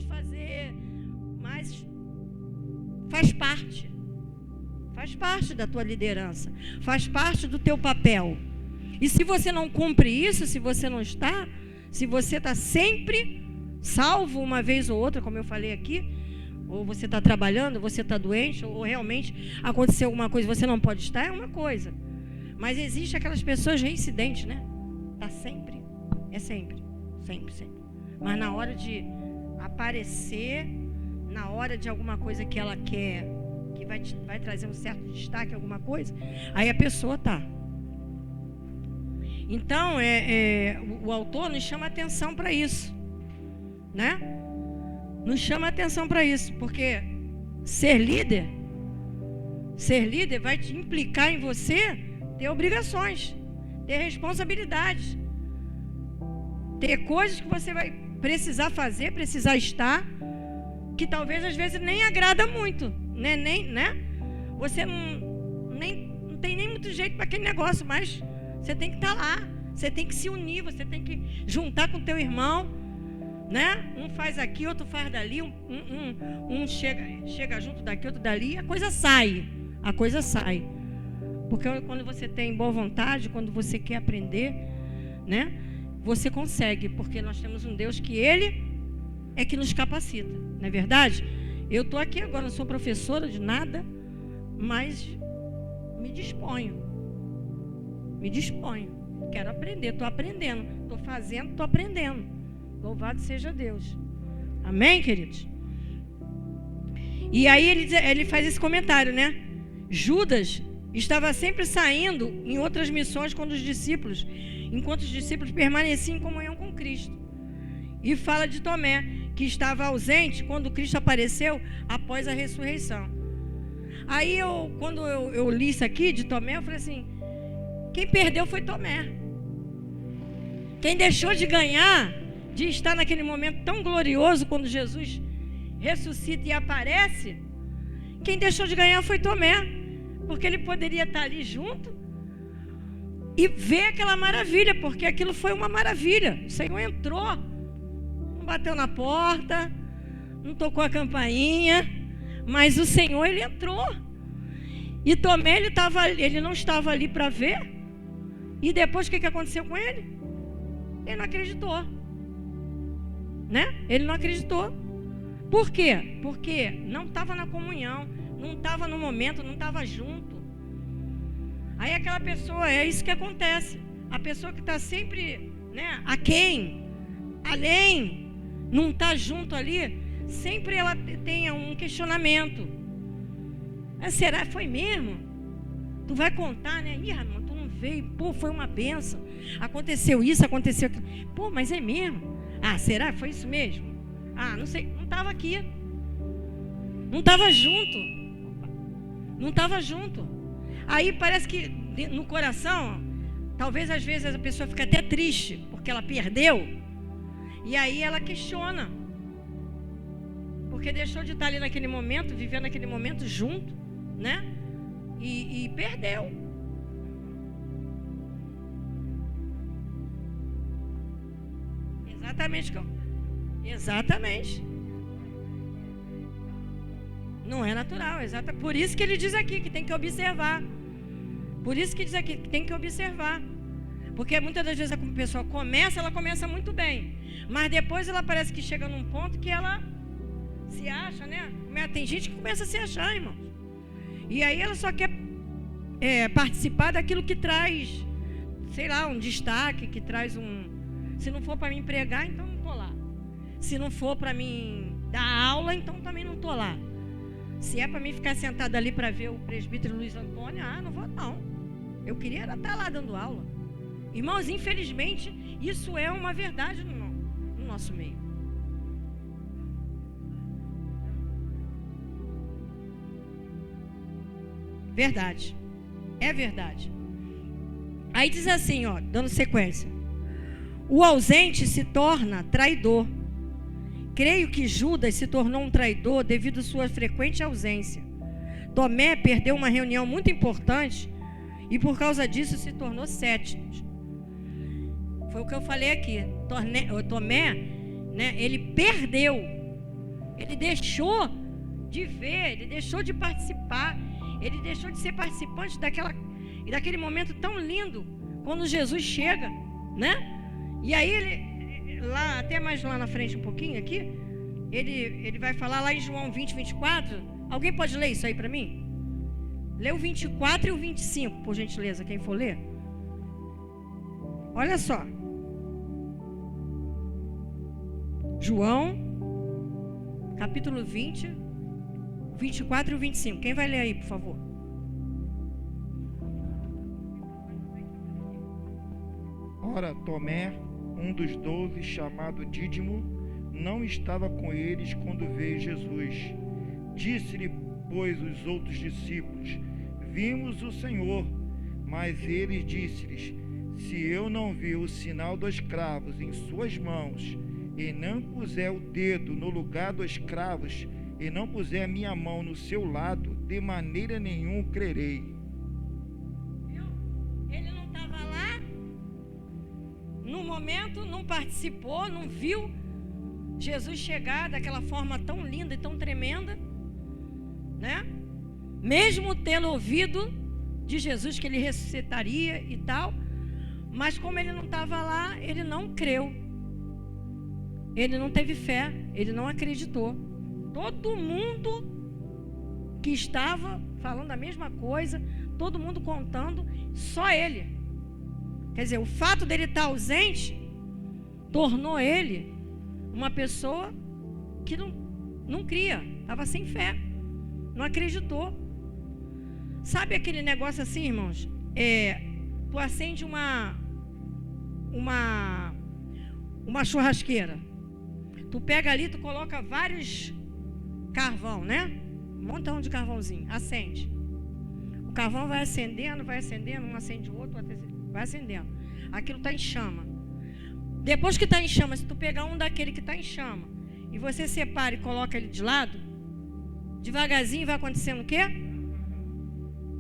pode fazer, mas faz parte. Faz parte da tua liderança, faz parte do teu papel. E se você não cumpre isso, se você não está, se você está sempre salvo uma vez ou outra, como eu falei aqui, ou você está trabalhando, você está doente, ou realmente aconteceu alguma coisa, você não pode estar, é uma coisa. Mas existe aquelas pessoas reincidentes, né? Está sempre, é sempre. Mas na hora de aparecer, na hora de alguma coisa que ela quer, que vai trazer um certo destaque, alguma coisa, aí a pessoa tá. Então, o autor nos chama atenção para isso, né? Nos chama atenção para isso, porque ser líder vai te implicar em você ter obrigações, ter responsabilidades, ter coisas que você vai precisar fazer, precisar estar, que talvez às vezes nem agrada muito, né? Você não tem nem muito jeito para aquele negócio, mas você tem que estar lá, você tem que se unir, você tem que juntar com o teu irmão, né? Um faz aqui, outro faz dali, um chega junto daqui, outro dali, e a coisa sai. Porque quando você tem boa vontade, quando você quer aprender, né? Você consegue, porque nós temos um Deus que Ele é que nos capacita, não é verdade? Eu estou aqui agora, não sou professora de nada, mas me disponho. Quero aprender, estou aprendendo, estou fazendo, estou aprendendo. Louvado seja Deus. Amém, queridos? E aí ele faz esse comentário, né? Judas estava sempre saindo em outras missões enquanto os discípulos permaneciam em comunhão com Cristo. E fala de Tomé, que estava ausente quando Cristo apareceu após a ressurreição. Aí quando eu li isso aqui de Tomé, eu falei assim, quem perdeu foi Tomé. Quem deixou de ganhar, de estar naquele momento tão glorioso quando Jesus ressuscita e aparece, quem deixou de ganhar foi Tomé, porque ele poderia estar ali junto e ver aquela maravilha, porque aquilo foi uma maravilha. O Senhor entrou, não bateu na porta, não tocou a campainha, mas o Senhor, ele entrou. E Tomé, ele não estava ali para ver. E depois o que aconteceu com ele? Ele não acreditou, né? Ele não acreditou. Por quê? Porque não estava na comunhão, não estava no momento, não estava junto. Aí aquela pessoa, é isso que acontece. A pessoa que está sempre, né, além, não está junto ali, sempre ela tem um questionamento. Será que foi mesmo? Tu vai contar, né? Ih, irmão, tu não veio. Pô, foi uma bênção. Aconteceu isso, aconteceu aquilo. Pô, mas é mesmo? Ah, será que foi isso mesmo? Ah, não sei. Não estava aqui. Não estava junto. Não estava junto. Aí parece que no coração, talvez às vezes a pessoa fica até triste, porque ela perdeu. E aí ela questiona. Porque deixou de estar ali naquele momento, vivendo naquele momento junto, né? E perdeu. Exatamente. Não é natural, Por isso que ele diz aqui que tem que observar. Porque muitas das vezes a pessoa ela começa muito bem. Mas depois ela parece que chega num ponto que ela se acha, né? Tem gente que começa a se achar, irmão. E aí ela só quer participar daquilo que traz, sei lá, um destaque, que traz se não for para mim pregar, então não estou lá. Se não for para mim dar aula, então também não estou lá. Se é para mim ficar sentado ali para ver o presbítero Luiz Antônio, não vou não. Eu queria estar lá dando aula. Irmãos, infelizmente, isso é uma verdade no nosso meio. Verdade. É verdade. Aí diz assim, dando sequência. O ausente se torna traidor. Creio que Judas se tornou um traidor devido à sua frequente ausência. Tomé perdeu uma reunião muito importante e por causa disso se tornou cético. Foi o que eu falei aqui. Tomé, né, ele perdeu Ele deixou de ver, ele deixou de participar, ele deixou de ser participante daquele momento tão lindo, quando Jesus chega, né? E aí ele, lá, até mais lá na frente um pouquinho aqui, ele vai falar lá em João 20, 24. Alguém pode ler isso aí para mim? Lê o 24 e o 25, por gentileza, quem for ler. Olha só. João, capítulo 20, 24 e o 25. Quem vai ler aí, por favor? Ora, Tomé, um dos 12, chamado Dídimo, não estava com eles quando veio Jesus. Disse-lhe, pois, os outros discípulos: vimos o Senhor. Mas ele disse-lhes: se eu não vir o sinal dos cravos em suas mãos, e não puser o dedo no lugar dos cravos, e não puser a minha mão no seu lado, de maneira nenhuma crerei. Ele não estava lá, no momento, não participou, não viu Jesus chegar daquela forma tão linda e tão tremenda, né? Mesmo tendo ouvido de Jesus que ele ressuscitaria e tal, mas como ele não estava lá, ele não creu. Ele não teve fé, ele não acreditou. Todo mundo que estava falando a mesma coisa, todo mundo contando, só ele. Quer dizer, o fato dele estar ausente tornou ele uma pessoa que não cria, estava sem fé, não acreditou. Sabe aquele negócio assim, irmãos? Tu acende uma churrasqueira. Tu pega ali, tu coloca vários carvão, né? Um montão de carvãozinho, acende. O carvão vai acendendo, um acende o outro, vai acendendo. Aquilo está em chama. Depois que está em chama, se tu pegar um daquele que está em chama e você separa e coloca ele de lado, devagarzinho vai acontecendo o quê?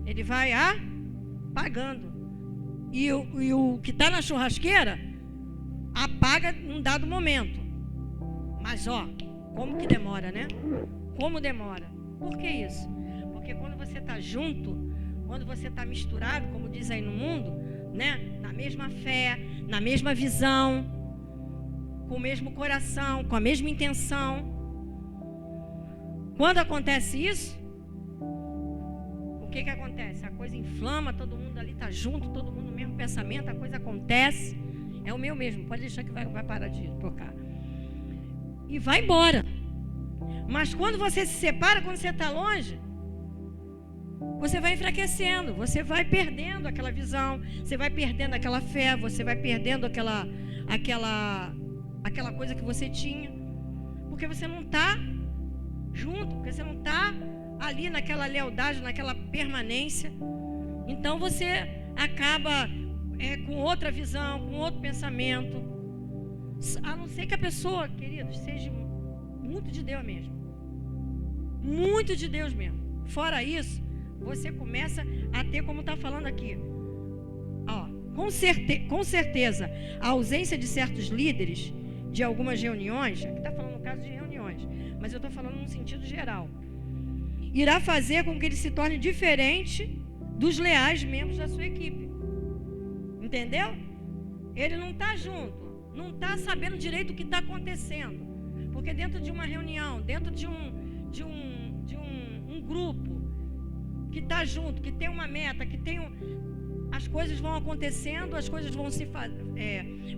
Ele vai apagando. E o que está na churrasqueira apaga num dado momento. Mas como que demora, né? Como demora. Por que isso? Porque quando você está junto, quando você está misturado, como diz aí no mundo, né? Na mesma fé, na mesma visão, com o mesmo coração, com a mesma intenção. Quando acontece isso, o que acontece? A coisa inflama, todo mundo ali está junto, todo mundo no mesmo pensamento, a coisa acontece. É o meu mesmo, pode deixar que vai parar de tocar. E vai embora. Mas quando você se separa, quando você está longe, você vai enfraquecendo, você vai perdendo aquela visão, você vai perdendo aquela fé, você vai perdendo aquela coisa que você tinha, porque você não está junto, porque você não está ali naquela lealdade, naquela permanência. Então você acaba com outra visão, com outro pensamento, a não ser que a pessoa, queridos, seja muito de Deus mesmo, muito de Deus mesmo. Fora isso, você começa a ter, como está falando aqui, com certeza, a ausência de certos líderes de algumas reuniões, aqui está falando no caso de reuniões, mas eu estou falando num sentido geral, irá fazer com que ele se torne diferente dos leais membros da sua equipe. Entendeu? Ele não está junto, não está sabendo direito o que está acontecendo, porque dentro de uma reunião, dentro de um grupo que está junto, que tem uma meta, que tem as coisas vão acontecendo, as coisas vão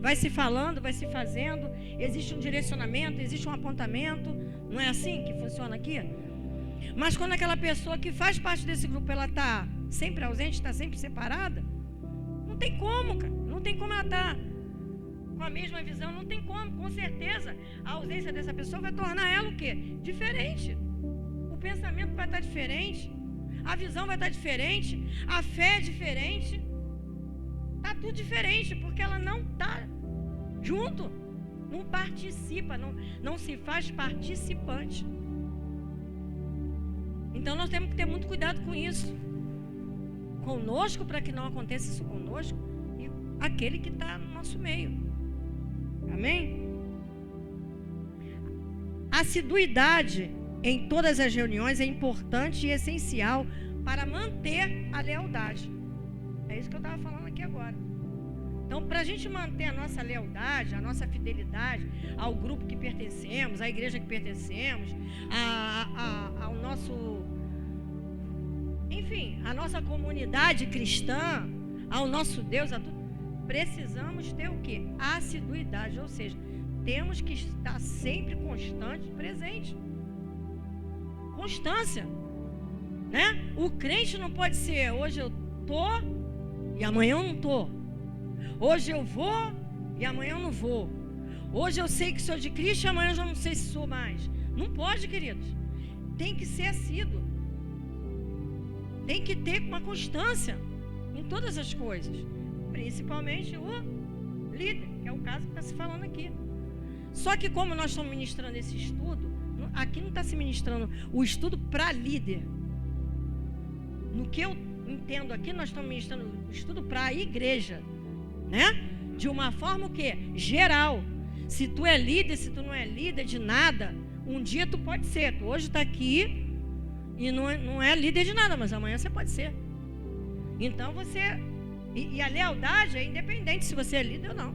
vai se falando, vai se fazendo, existe um direcionamento, existe um apontamento. Não é assim que funciona aqui? Mas quando aquela pessoa que faz parte desse grupo, ela está sempre ausente, está sempre separada, não tem como, cara. Não tem como ela estar com a mesma visão, não tem como. Com certeza, a ausência dessa pessoa vai tornar ela o quê? Diferente. O pensamento vai estar diferente, a visão vai estar diferente, a fé é diferente. Está tudo diferente, porque ela não está junto, não participa, não se faz participante. Então nós temos que ter muito cuidado com isso, conosco, para que não aconteça isso conosco e aquele que está no nosso meio. Amém? assiduidade em todas as reuniões é importante e essencial para manter a lealdade. É isso que eu estava falando aqui agora. Então, para a gente manter a nossa lealdade, a nossa fidelidade ao grupo que pertencemos, à igreja que pertencemos, ao nosso... Enfim, a nossa comunidade cristã, ao nosso Deus, a tudo, precisamos ter o quê? Assiduidade, ou seja, temos que estar sempre constante, presente. Constância, né? O crente não pode ser, hoje eu tô e amanhã eu não tô. Hoje eu vou e amanhã eu não vou. Hoje eu sei que sou de Cristo e amanhã eu já não sei se sou mais. Não pode, queridos. Tem que ser assíduo. Tem que ter uma constância em todas as coisas. Principalmente o líder, que é o caso que está se falando aqui. Só que como nós estamos ministrando esse estudo, aqui não está se ministrando o estudo para líder. No que eu entendo aqui, nós estamos ministrando o estudo para a igreja, né? De uma forma o quê? Geral. Se tu é líder, se tu não é líder de nada, um dia tu pode ser. Tu hoje está aqui e não é líder de nada, mas amanhã você pode ser. Então você... E a lealdade é independente se você é líder ou não.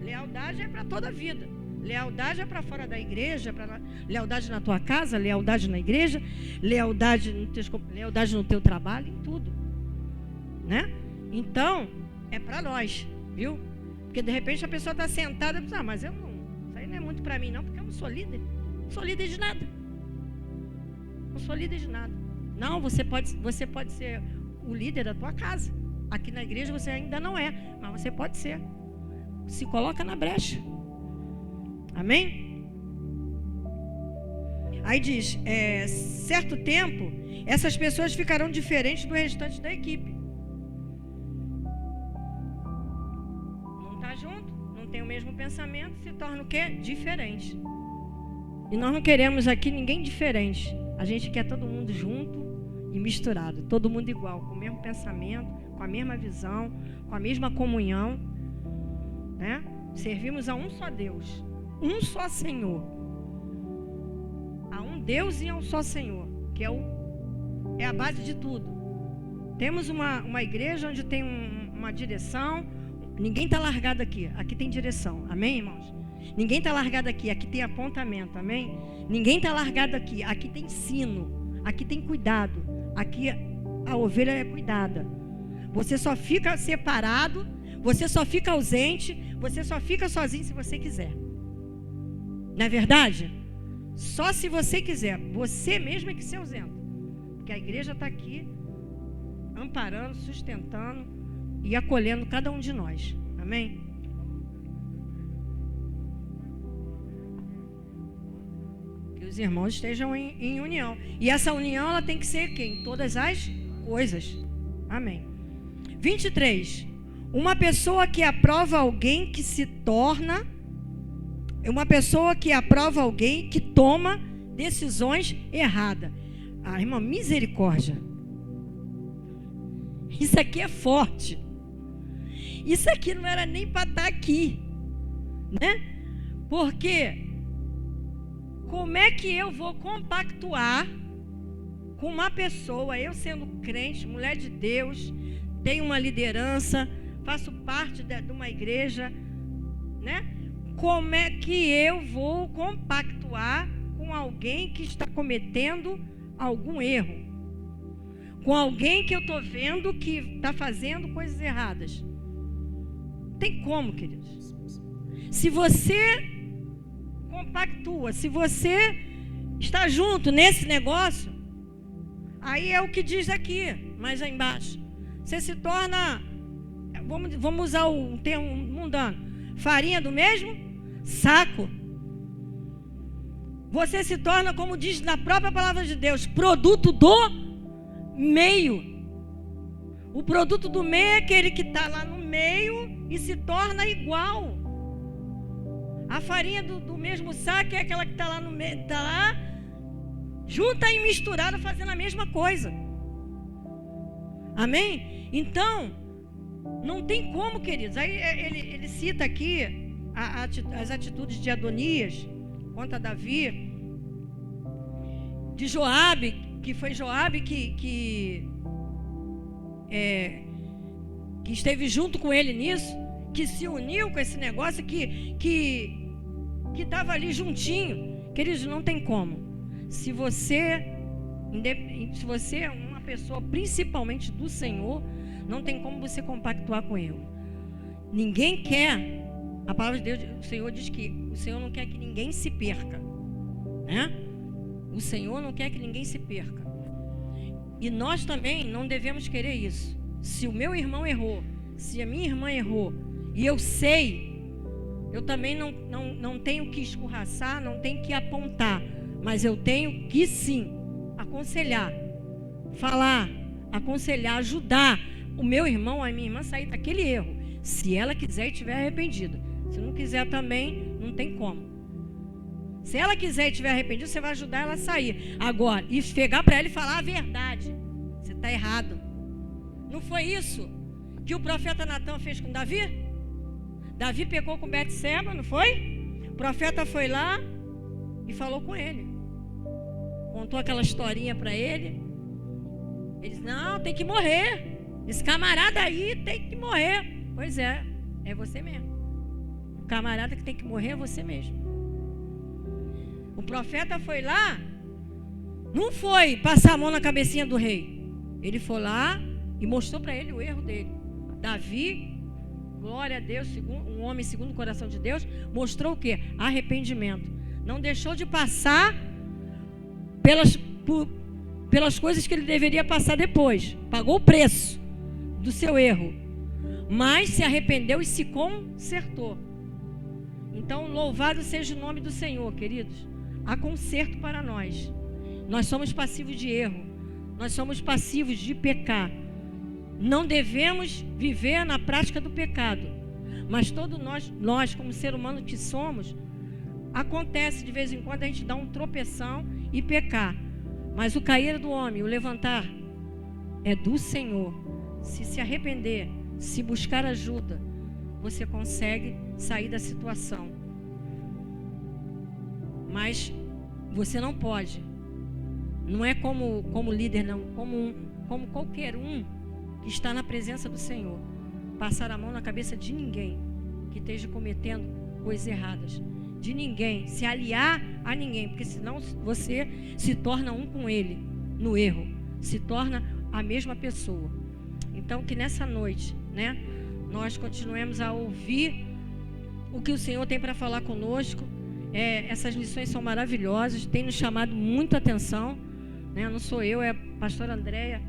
Lealdade é para toda a vida. Lealdade é para fora da igreja, lealdade na tua casa, lealdade na igreja, lealdade no teu trabalho, em tudo, né? Então, é para nós, viu? Porque de repente a pessoa está sentada e diz, mas eu não, isso aí não é muito para mim não, porque eu não sou líder. Não sou líder de nada. Não sou líder de nada. Não, você pode ser o líder da tua casa. Aqui na igreja você ainda não é, mas você pode ser. Se coloca na brecha. Amém? Aí diz, certo tempo, essas pessoas ficarão diferentes do restante da equipe. Não está junto, não tem o mesmo pensamento, se torna o quê? Diferente. E nós não queremos aqui ninguém diferente. A gente quer todo mundo junto e misturado, todo mundo igual, com o mesmo pensamento, com a mesma visão, com a mesma comunhão, né? Servimos a um só Deus, um só Senhor. A um Deus e a um só Senhor, que é a base de tudo. Temos uma igreja onde tem uma direção. Ninguém está largado aqui. Aqui tem direção. Amém, irmãos? Ninguém está largado aqui. Aqui tem apontamento. Amém? Ninguém está largado aqui. Aqui tem ensino. Aqui tem cuidado. Aqui a ovelha é cuidada. Você só fica separado. Você só fica ausente. Você só fica sozinho se você quiser. Não é verdade? Só se você quiser. Você mesmo é que se ausenta. Porque a igreja está aqui amparando, sustentando e acolhendo cada um de nós. Amém? Que os irmãos estejam em união. E essa união ela tem que ser em todas as coisas. Amém. 23. Uma pessoa que aprova alguém que se torna... Uma pessoa que aprova alguém que toma decisões erradas. Ah, irmã, misericórdia. Isso aqui é forte. Isso aqui não era nem para estar aqui, né? Porque como é que eu vou compactuar com uma pessoa, eu sendo crente, mulher de Deus, tenho uma liderança, faço parte de uma igreja, né? Como é que eu vou compactuar com alguém que está cometendo algum erro? Com alguém que eu estou vendo que está fazendo coisas erradas? Não tem como, queridos. Se você compactua, se você está junto nesse negócio, aí é o que diz aqui, mais aí embaixo. Você se torna, vamos usar um termo mundano, farinha do mesmo saco. Você se torna, como diz na própria palavra de Deus, produto do meio. O produto do meio é aquele que está lá no meio e se torna igual. A farinha do mesmo saco é aquela que está lá no meio, está lá junta e misturada, fazendo a mesma coisa. Amém? Então, não tem como, queridos. Aí ele cita aqui as atitudes de Adonias contra Davi. de Joabe, que foi Joabe que esteve junto com ele nisso, que se uniu com esse negócio, que estava ali juntinho. Queridos, não tem como. Se você é uma pessoa principalmente do Senhor, não tem como você compactuar com ele. Ninguém quer, a palavra de Deus, o Senhor diz que o Senhor não quer que ninguém se perca, né? O Senhor não quer que ninguém se perca. E nós também não devemos querer isso. Se o meu irmão errou, se a minha irmã errou, e eu sei, eu também não tenho que escorraçar, não tenho que apontar, mas eu tenho que sim aconselhar, falar, aconselhar, ajudar o meu irmão, a minha irmã sair daquele erro, se ela quiser e estiver arrependida. Se não quiser também, não tem como. Se ela quiser e estiver arrependida, você vai ajudar ela a sair. Agora, e pegar para ela e falar a verdade. Você está errado. Não foi isso que o profeta Natan fez com Davi? Davi pecou com Betseba, não foi? O profeta foi lá e falou com ele. Contou aquela historinha para ele. Ele disse, não, tem que morrer. Esse camarada aí tem que morrer. Pois é você mesmo. O camarada que tem que morrer é você mesmo. O profeta foi lá, não foi passar a mão na cabecinha do rei. Ele foi lá e mostrou para ele o erro dele. Davi, glória a Deus, um homem segundo o coração de Deus, mostrou o quê? Arrependimento. Não deixou de passar pelas coisas que ele deveria passar depois. Pagou o preço do seu erro, mas se arrependeu e se consertou. Então, louvado seja o nome do Senhor, queridos. Há conserto para nós. Nós somos passivos de erro. Nós somos passivos de pecar. Não devemos viver na prática do pecado. Mas todos nós como ser humano que somos, acontece de vez em quando a gente dar um tropeção e pecar. Mas o cair do homem, o levantar, é do Senhor. Se arrepender, se buscar ajuda, você consegue sair da situação. Mas você não pode. Não é como líder, não. Como qualquer um que está na presença do Senhor. Passar a mão na cabeça de ninguém que esteja cometendo coisas erradas. De ninguém. Se aliar a ninguém. Porque senão você se torna um com ele. No erro. Se torna a mesma pessoa. Então que nessa noite, né, nós continuemos a ouvir o que o Senhor tem para falar conosco. Essas lições são maravilhosas, tem nos chamado muita atenção, né? Não sou eu, é a pastora Andréia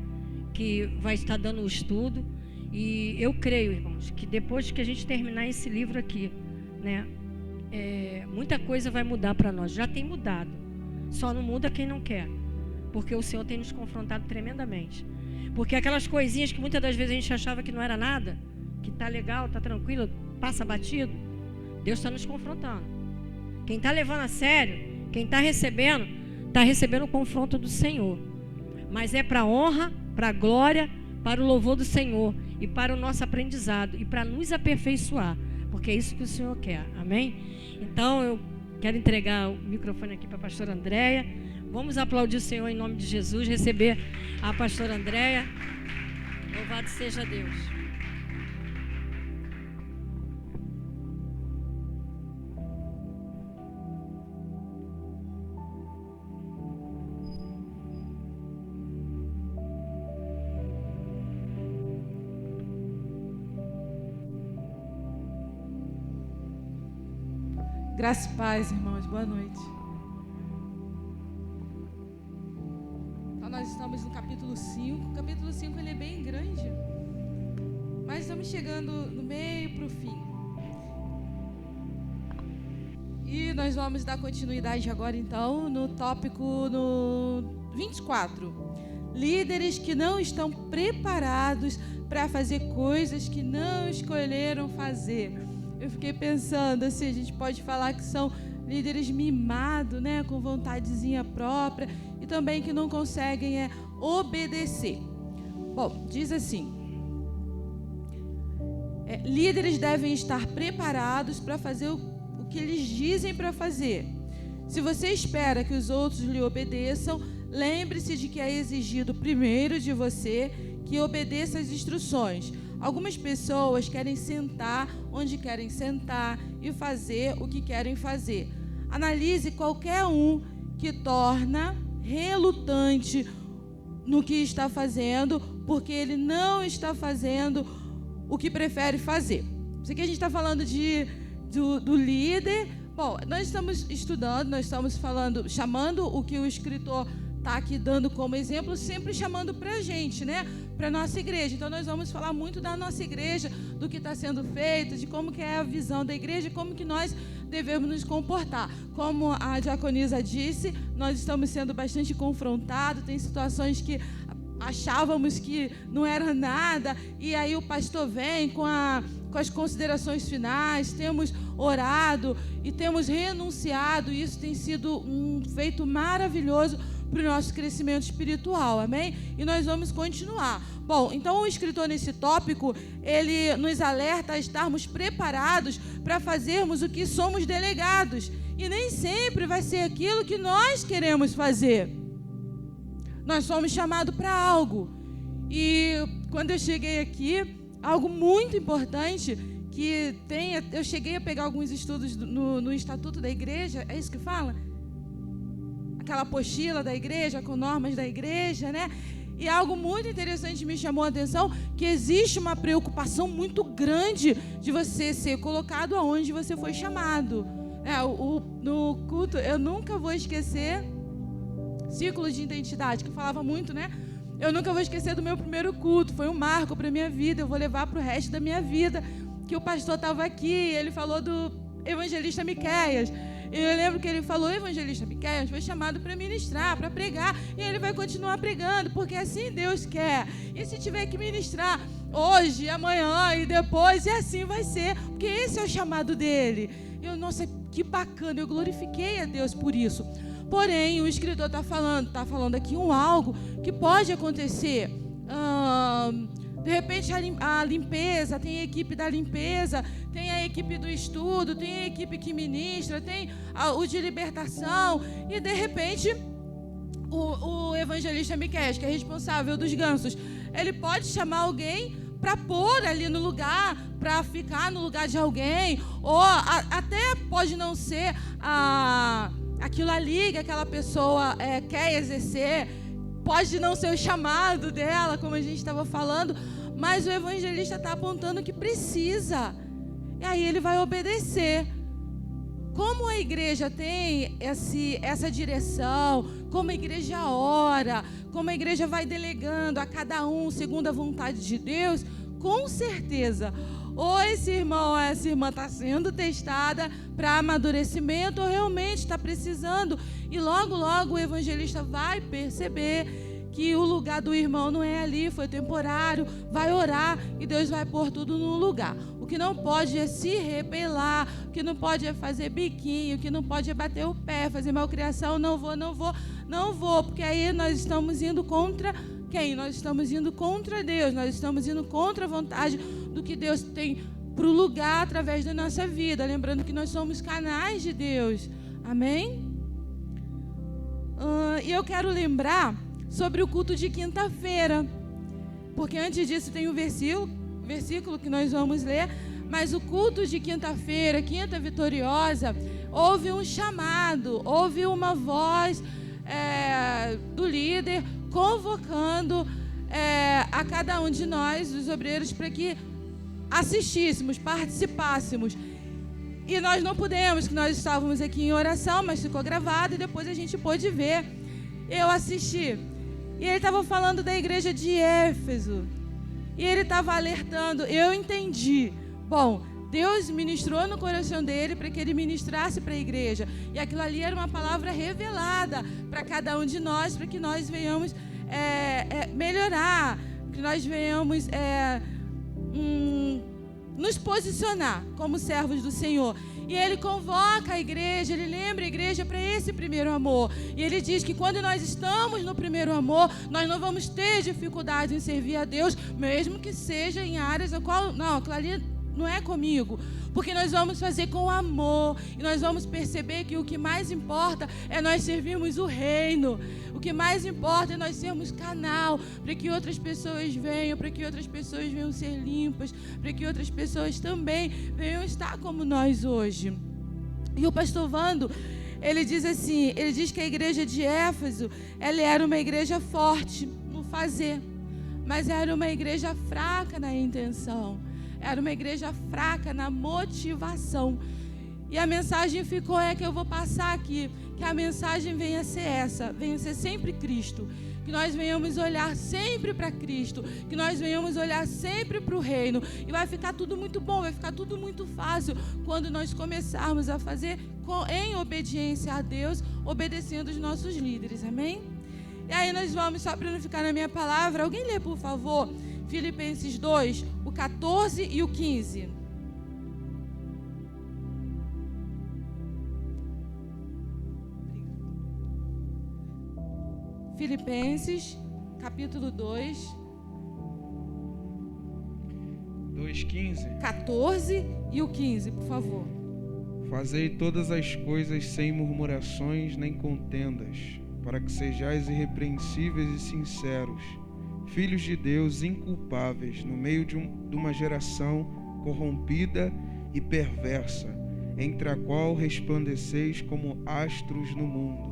que vai estar dando o estudo. E eu creio, irmãos, que depois que a gente terminar esse livro aqui, né, muita coisa vai mudar para nós. Já tem mudado, só não muda quem não quer, porque o Senhor tem nos confrontado tremendamente. Porque aquelas coisinhas que muitas das vezes a gente achava que não era nada, que tá legal, tá tranquilo, passa batido, Deus está nos confrontando. Quem está levando a sério, quem está recebendo o confronto do Senhor. Mas é para a honra, para a glória, para o louvor do Senhor e para o nosso aprendizado e para nos aperfeiçoar, porque é isso que o Senhor quer, amém? Então eu quero entregar o microfone aqui para a pastora Andréia. Vamos aplaudir o Senhor em nome de Jesus, receber a pastora Andréia. Louvado seja Deus. Graça e paz, irmãos. Boa noite. Então, nós estamos no capítulo 5. O capítulo 5 ele é bem grande, mas estamos chegando no meio para o fim. E nós vamos dar continuidade agora, então, no tópico no 24. Líderes que não estão preparados para fazer coisas que não escolheram fazer. Eu fiquei pensando assim, a gente pode falar que são líderes mimados, né, com vontadezinha própria e também que não conseguem obedecer. Bom, diz assim, líderes devem estar preparados para fazer o que eles dizem para fazer. Se você espera que os outros lhe obedeçam, lembre-se de que é exigido primeiro de você que obedeça às instruções. Algumas pessoas querem sentar onde querem sentar e fazer o que querem fazer. Analise qualquer um que torna relutante no que está fazendo, porque ele não está fazendo o que prefere fazer. Isso aqui a gente está falando do líder. Bom, nós estamos estudando, nós estamos chamando o que o escritor está aqui dando como exemplo, sempre chamando para a gente, né? Para a nossa igreja. Então, nós vamos falar muito da nossa igreja, do que está sendo feito, de como que é a visão da igreja, como que nós devemos nos comportar. Como a diaconisa disse, nós estamos sendo bastante confrontados, tem situações que achávamos que não era nada, e aí o pastor vem com as considerações finais, temos orado e temos renunciado, e isso tem sido um feito maravilhoso para o nosso crescimento espiritual, amém? E nós vamos continuar. Bom, então o escritor nesse tópico, ele nos alerta a estarmos preparados para fazermos o que somos delegados, e nem sempre vai ser aquilo que nós queremos fazer. Nós somos chamados para algo, e quando eu cheguei aqui, algo muito importante, eu cheguei a pegar alguns estudos no Estatuto da Igreja, é isso que fala? Aquela apostila da igreja, com normas da igreja, né? E algo muito interessante me chamou a atenção, que existe uma preocupação muito grande de você ser colocado aonde você foi chamado. No culto, eu nunca vou esquecer, ciclo de identidade, que falava muito, né? Eu nunca vou esquecer do meu primeiro culto, foi um marco para a minha vida, eu vou levar para o resto da minha vida, que o pastor estava aqui, ele falou do evangelista Miqueias. Eu lembro que ele falou, evangelista Miqueias foi chamado para ministrar, para pregar, e ele vai continuar pregando, porque assim Deus quer. E se tiver que ministrar hoje, amanhã e depois, e assim vai ser, porque esse é o chamado dele. Nossa, que bacana, eu glorifiquei a Deus por isso. Porém, o escritor está falando aqui algo que pode acontecer. De repente a limpeza, tem a equipe da limpeza, tem a equipe do estudo, tem a equipe que ministra, tem o de libertação, e de repente o evangelista Miqueias, que é responsável dos gansos, ele pode chamar alguém para pôr ali no lugar, para ficar no lugar de alguém, ou até pode não ser aquilo ali que aquela pessoa quer exercer, pode não ser o chamado dela, como a gente estava falando, mas o evangelista está apontando que precisa. E aí ele vai obedecer. Como a igreja tem essa direção, como a igreja ora, como a igreja vai delegando a cada um segundo a vontade de Deus, com certeza, ou esse irmão ou essa irmã está sendo testada para amadurecimento, ou realmente está precisando. E logo, logo o evangelista vai perceber que o lugar do irmão não é ali, foi temporário, vai orar e Deus vai pôr tudo no lugar. O que não pode é se rebelar, o que não pode é fazer biquinho, o que não pode é bater o pé, fazer malcriação, não vou, porque aí nós estamos indo contra quem? Nós estamos indo contra Deus, nós estamos indo contra a vontade do que Deus tem para o lugar através da nossa vida, lembrando que nós somos canais de Deus, amém? E eu quero lembrar sobre o culto de quinta-feira, porque antes disso tem um versículo que nós vamos ler, mas o culto de quinta-feira, quinta vitoriosa, houve um chamado, houve uma voz do líder convocando a cada um de nós, os obreiros, para que assistíssemos, participássemos. E nós não pudemos, que nós estávamos aqui em oração, mas ficou gravado e depois a gente pôde ver. Eu assisti. E ele estava falando da igreja de Éfeso. E ele estava alertando. Eu entendi. Bom, Deus ministrou no coração dele para que ele ministrasse para a igreja. E aquilo ali era uma palavra revelada para cada um de nós, para que nós venhamos melhorar, que nós venhamos nos posicionar como servos do Senhor. E ele convoca a igreja, ele lembra a igreja para esse primeiro amor. E ele diz que quando nós estamos no primeiro amor, nós não vamos ter dificuldade em servir a Deus, mesmo que seja em áreas na qual, não, aquilo ali não é comigo. Porque nós vamos fazer com amor. E nós vamos perceber que o que mais importa é nós servirmos o reino. O que mais importa é nós sermos canal para que outras pessoas venham, para que outras pessoas venham ser limpas, para que outras pessoas também venham estar como nós hoje. E o pastor Vando, ele diz assim, ele diz que a igreja de Éfeso, ela era uma igreja forte no fazer, mas era uma igreja fraca na intenção, era uma igreja fraca na motivação. E a mensagem ficou, que eu vou passar aqui, que a mensagem venha ser essa, venha ser sempre Cristo, que nós venhamos olhar sempre para Cristo, que nós venhamos olhar sempre para o reino, e vai ficar tudo muito bom, vai ficar tudo muito fácil, quando nós começarmos a fazer em obediência a Deus, obedecendo os nossos líderes, amém? E aí nós vamos, só para não ficar na minha palavra, alguém lê, por favor, Filipenses 2, o 14 e o 15. Filipenses, capítulo 2, 2:15. 14 e o 15, por favor. Fazei todas as coisas sem murmurações nem contendas, para que sejais irrepreensíveis e sinceros, filhos de Deus inculpáveis, no meio de uma geração corrompida e perversa, entre a qual resplandeceis como astros no mundo.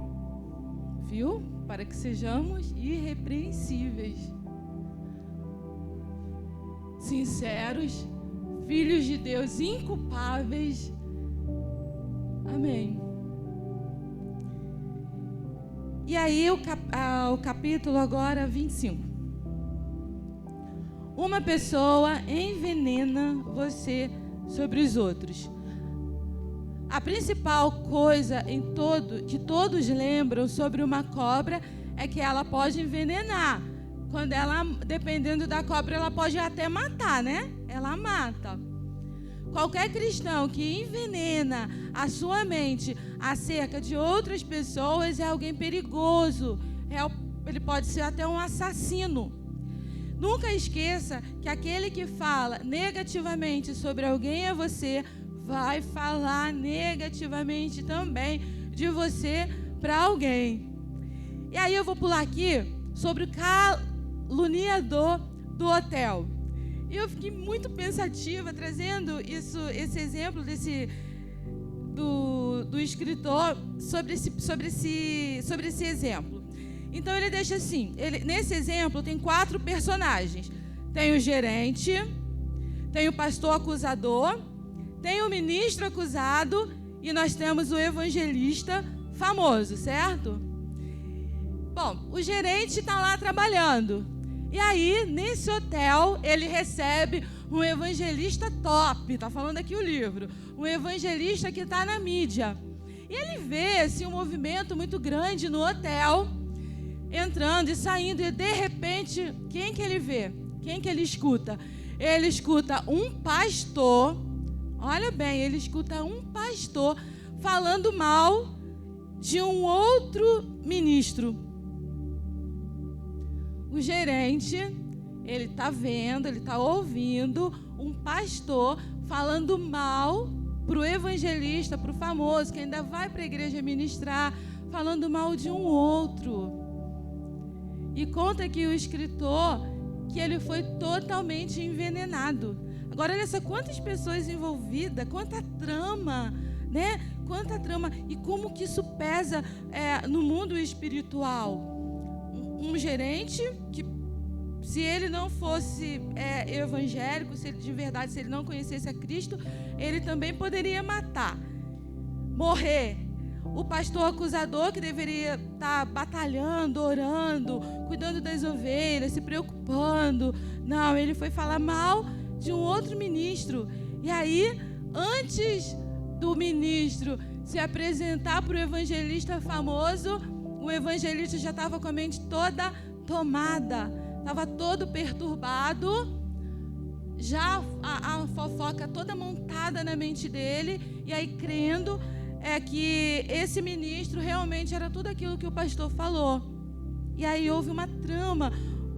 Viu? Para que sejamos irrepreensíveis, sinceros, filhos de Deus inculpáveis. Amém. E aí o capítulo agora 25. Uma pessoa envenena você sobre os outros. A principal coisa que todos lembram sobre uma cobra é que ela pode envenenar. Quando ela, dependendo da cobra, ela pode até matar, né? Ela mata. Qualquer cristão que envenena a sua mente acerca de outras pessoas é alguém perigoso. Ele pode ser até um assassino. Nunca esqueça que aquele que fala negativamente sobre alguém é você, vai falar negativamente também de você para alguém. E aí eu vou pular aqui sobre o caluniador do hotel. E eu fiquei muito pensativa trazendo esse exemplo do escritor sobre esse exemplo. Então ele deixa assim, nesse exemplo tem 4 personagens. Tem o gerente, tem o pastor acusador, tem o ministro acusado e nós temos o evangelista famoso, certo? Bom, o gerente está lá trabalhando. E aí, nesse hotel, ele recebe um evangelista top. Está falando aqui o livro. Um evangelista que está na mídia. E ele vê assim, um movimento muito grande no hotel, entrando e saindo. E, de repente, quem que ele vê? Quem que ele escuta? Ele escuta um pastor. Olha bem, ele escuta um pastor falando mal de um outro ministro. O gerente, ele está vendo, ele está ouvindo um pastor falando mal para o evangelista, para o famoso, que ainda vai para a igreja ministrar, falando mal de um outro. E conta aqui o escritor que ele foi totalmente envenenado. Agora, olha só quantas pessoas envolvidas, quanta trama, né? Quanta trama. E como que isso pesa no mundo espiritual. Um gerente que, se ele não fosse evangélico, se ele não conhecesse a Cristo, ele também poderia matar, morrer. O pastor acusador, que deveria estar batalhando, orando, cuidando das ovelhas, se preocupando. Não, ele foi falar mal de um outro ministro. E aí, antes do ministro se apresentar para o evangelista famoso, o evangelista já estava com a mente toda tomada, estava todo perturbado, já a fofoca toda montada na mente dele, e aí crendo que esse ministro realmente era tudo aquilo que o pastor falou. E aí houve uma trama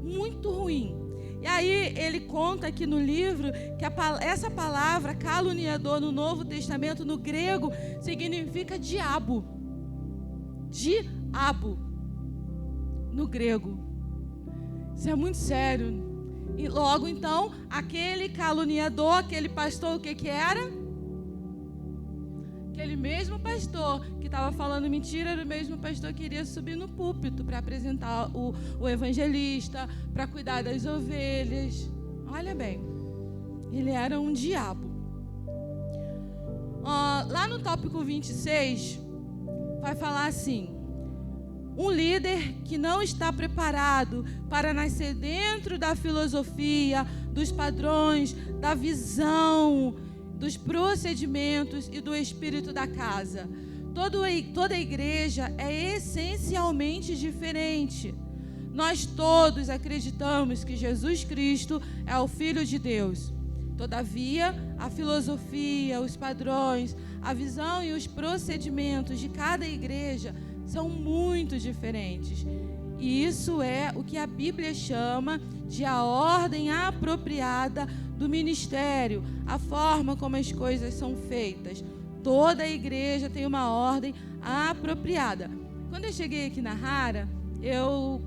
muito ruim. E aí ele conta aqui no livro que essa palavra caluniador no Novo Testamento, no grego, significa diabo. Diabo. no grego. Isso é muito sério. E logo então, aquele caluniador, aquele pastor, o que era? Aquele mesmo pastor que estava falando mentira era o mesmo pastor que iria subir no púlpito para apresentar o evangelista, para cuidar das ovelhas. Olha bem, ele era um diabo. Lá no tópico 26, vai falar assim: um líder que não está preparado para nascer dentro da filosofia, dos padrões, da visão, dos procedimentos e do espírito da casa. Toda a igreja é essencialmente diferente. Nós todos acreditamos que Jesus Cristo é o Filho de Deus. Todavia, a filosofia, os padrões, a visão e os procedimentos de cada igreja são muito diferentes. E isso é o que a Bíblia chama de a ordem apropriada do ministério, a forma como as coisas são feitas. Toda a igreja tem uma ordem apropriada. Quando eu cheguei aqui na Rara, eu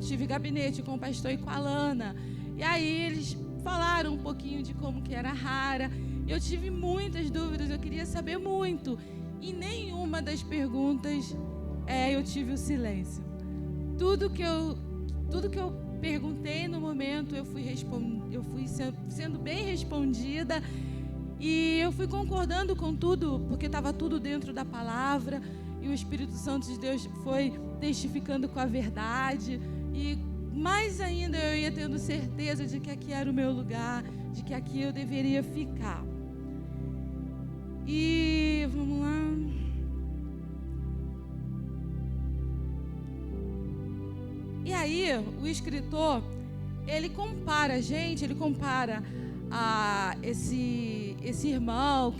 tive gabinete com o pastor e com a Lana. E aí eles falaram um pouquinho de como que era a Rara. Eu tive muitas dúvidas, eu queria saber muito. E nenhuma das perguntas eu tive o silêncio. Tudo que eu perguntei no momento, eu fui sendo bem respondida. E eu fui concordando com tudo, porque estava tudo dentro da palavra. E o Espírito Santo de Deus foi testificando com a verdade. E mais ainda eu ia tendo certeza de que aqui era o meu lugar, de que aqui eu deveria ficar. E vamos lá. E aí, o escritor, ele compara a esse irmão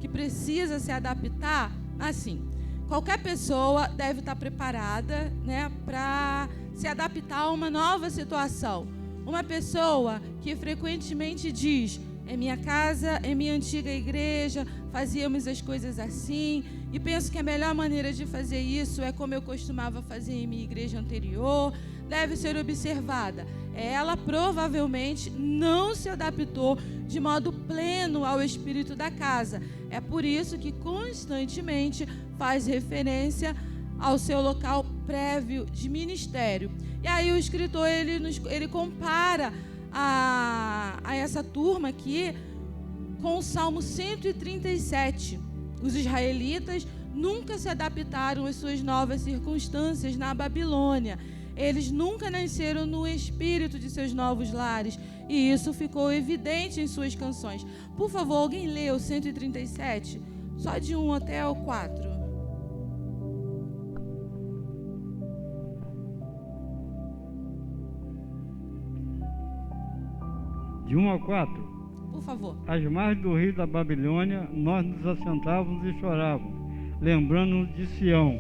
que precisa se adaptar assim. Qualquer pessoa deve estar preparada, né, para se adaptar a uma nova situação. Uma pessoa que frequentemente diz: em minha casa, em minha antiga igreja, fazíamos as coisas assim, e penso que a melhor maneira de fazer isso é como eu costumava fazer em minha igreja anterior, deve ser observada. Ela provavelmente não se adaptou de modo pleno ao espírito da casa. É por isso que constantemente faz referência ao seu local prévio de ministério. E aí o escritor ele compara a essa turma aqui com o Salmo 137. Os israelitas nunca se adaptaram às suas novas circunstâncias na Babilônia. Eles nunca nasceram no espírito de seus novos lares. E isso ficou evidente em suas canções. Por favor, alguém lê o 137? Só de 1 até o 4. De 1 a 4. Por favor. Às margens do rio da Babilônia, nós nos assentávamos e chorávamos, lembrando-nos de Sião,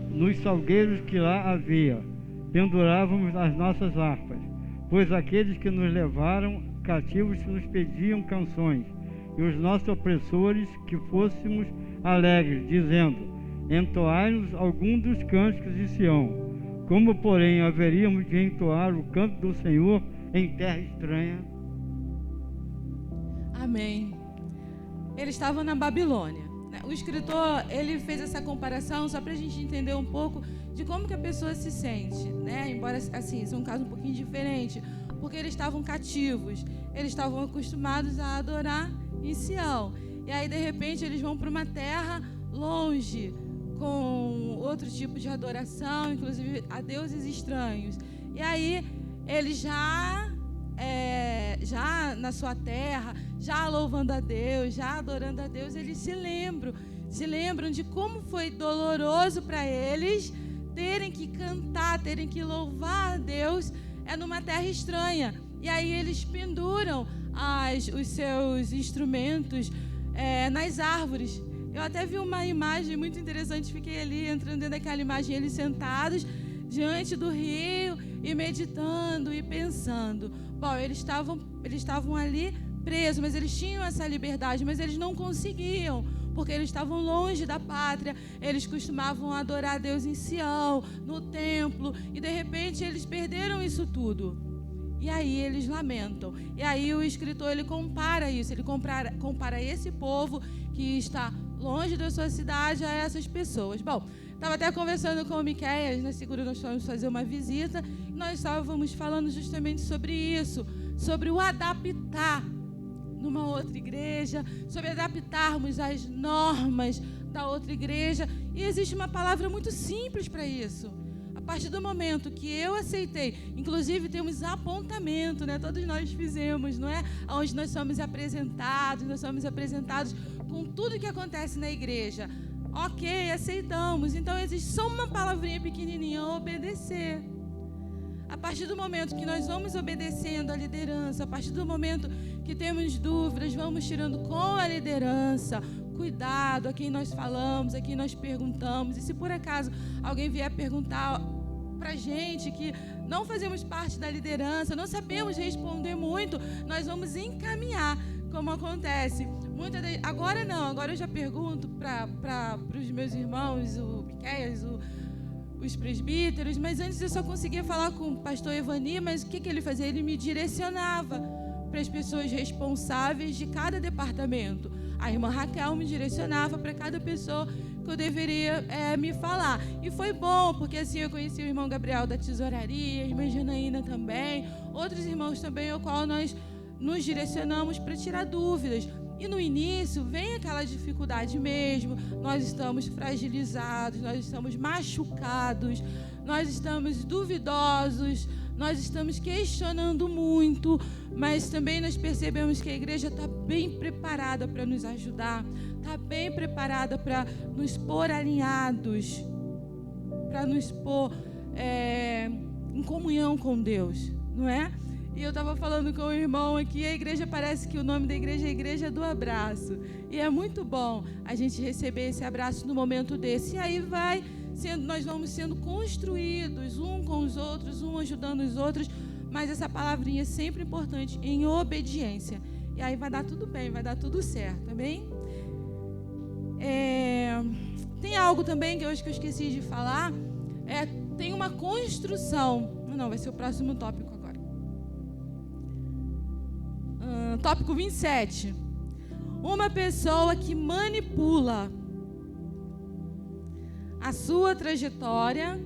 nos salgueiros que lá havia, pendurávamos as nossas harpas, pois aqueles que nos levaram cativos nos pediam canções, e os nossos opressores que fôssemos alegres, dizendo: entoai-nos algum dos cânticos de Sião. Como, porém, haveríamos de entoar o canto do Senhor em terra estranha? Amém. Eles estavam na Babilônia. O escritor, ele fez essa comparação só para a gente entender um pouco de como que a pessoa se sente, né? Embora, assim, isso é um caso um pouquinho diferente, porque eles estavam cativos, eles estavam acostumados a adorar em Sião. E aí, de repente, eles vão para uma terra longe, com outro tipo de adoração, inclusive a deuses estranhos. E aí, eles já na sua terra, já louvando a Deus, já adorando a Deus, eles se lembram de como foi doloroso para eles terem que cantar, terem que louvar a Deus numa terra estranha. E aí eles penduram os seus instrumentos nas árvores. Eu até vi uma imagem muito interessante, fiquei ali entrando dentro daquela imagem, eles sentados diante do rio e meditando e pensando. Bom, eles estavam ali presos, mas eles tinham essa liberdade, mas eles não conseguiam, porque eles estavam longe da pátria, eles costumavam adorar a Deus em Sião, no templo, e de repente eles perderam isso tudo. E aí eles lamentam. E aí o escritor, ele compara isso, ele compara esse povo que está longe da sua cidade a essas pessoas. Bom, estava até conversando com o Miqueias, na segunda nós fomos fazer uma visita, e nós estávamos falando justamente sobre isso, sobre o adaptar numa outra igreja, sobre adaptarmos as normas da outra igreja. E existe uma palavra muito simples para isso. A partir do momento que eu aceitei, inclusive temos apontamento, né? Todos nós fizemos, não é? Onde nós somos apresentados com tudo que acontece na igreja. Ok, aceitamos. Então existe só uma palavrinha pequenininha, obedecer. A partir do momento que nós vamos obedecendo a liderança, a partir do momento que temos dúvidas, vamos tirando com a liderança, cuidado a quem nós falamos, a quem nós perguntamos. E se por acaso alguém vier perguntar pra gente que não fazemos parte da liderança, não sabemos responder muito, nós vamos encaminhar, como acontece. Agora não, agora eu já pergunto para os meus irmãos, o Miqueias, os presbíteros, mas antes eu só conseguia falar com o pastor Evani, mas o que ele fazia? Ele me direcionava para as pessoas responsáveis de cada departamento. A irmã Raquel me direcionava para cada pessoa que eu deveria me falar. E foi bom, porque assim eu conheci o irmão Gabriel da tesouraria, a irmã Janaína também, outros irmãos também, ao qual nós nos direcionamos para tirar dúvidas. E no início vem aquela dificuldade mesmo, nós estamos fragilizados, nós estamos machucados, nós estamos duvidosos, nós estamos questionando muito, mas também nós percebemos que a igreja está bem preparada para nos ajudar, está bem preparada para nos pôr alinhados, para nos pôr em comunhão com Deus, não é? E eu estava falando com o irmão aqui, a igreja parece que o nome da igreja é a Igreja do Abraço. E é muito bom a gente receber esse abraço no momento desse. E aí nós vamos sendo construídos um com os outros, um ajudando os outros, mas essa palavrinha é sempre importante, em obediência. E aí vai dar tudo bem, vai dar tudo certo, amém? Tem algo também que eu acho que eu esqueci de falar, tem uma construção. Não, vai ser o próximo tópico agora. Tópico 27. Uma pessoa que manipula a sua trajetória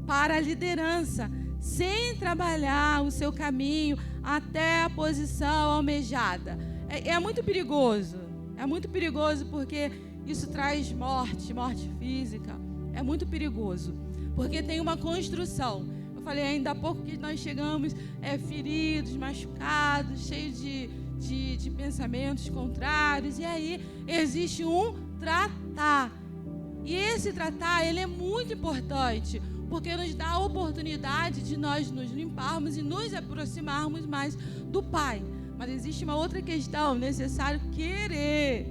para a liderança, sem trabalhar o seu caminho até a posição almejada. É muito perigoso. É muito perigoso porque isso traz morte física. É muito perigoso, porque tem uma construção. Eu falei ainda há pouco que nós chegamos feridos, machucados, cheios de pensamentos contrários. E aí existe um tratar. E esse tratar, ele é muito importante, porque nos dá a oportunidade de nós nos limparmos e nos aproximarmos mais do Pai. Mas existe uma outra questão, necessário querer,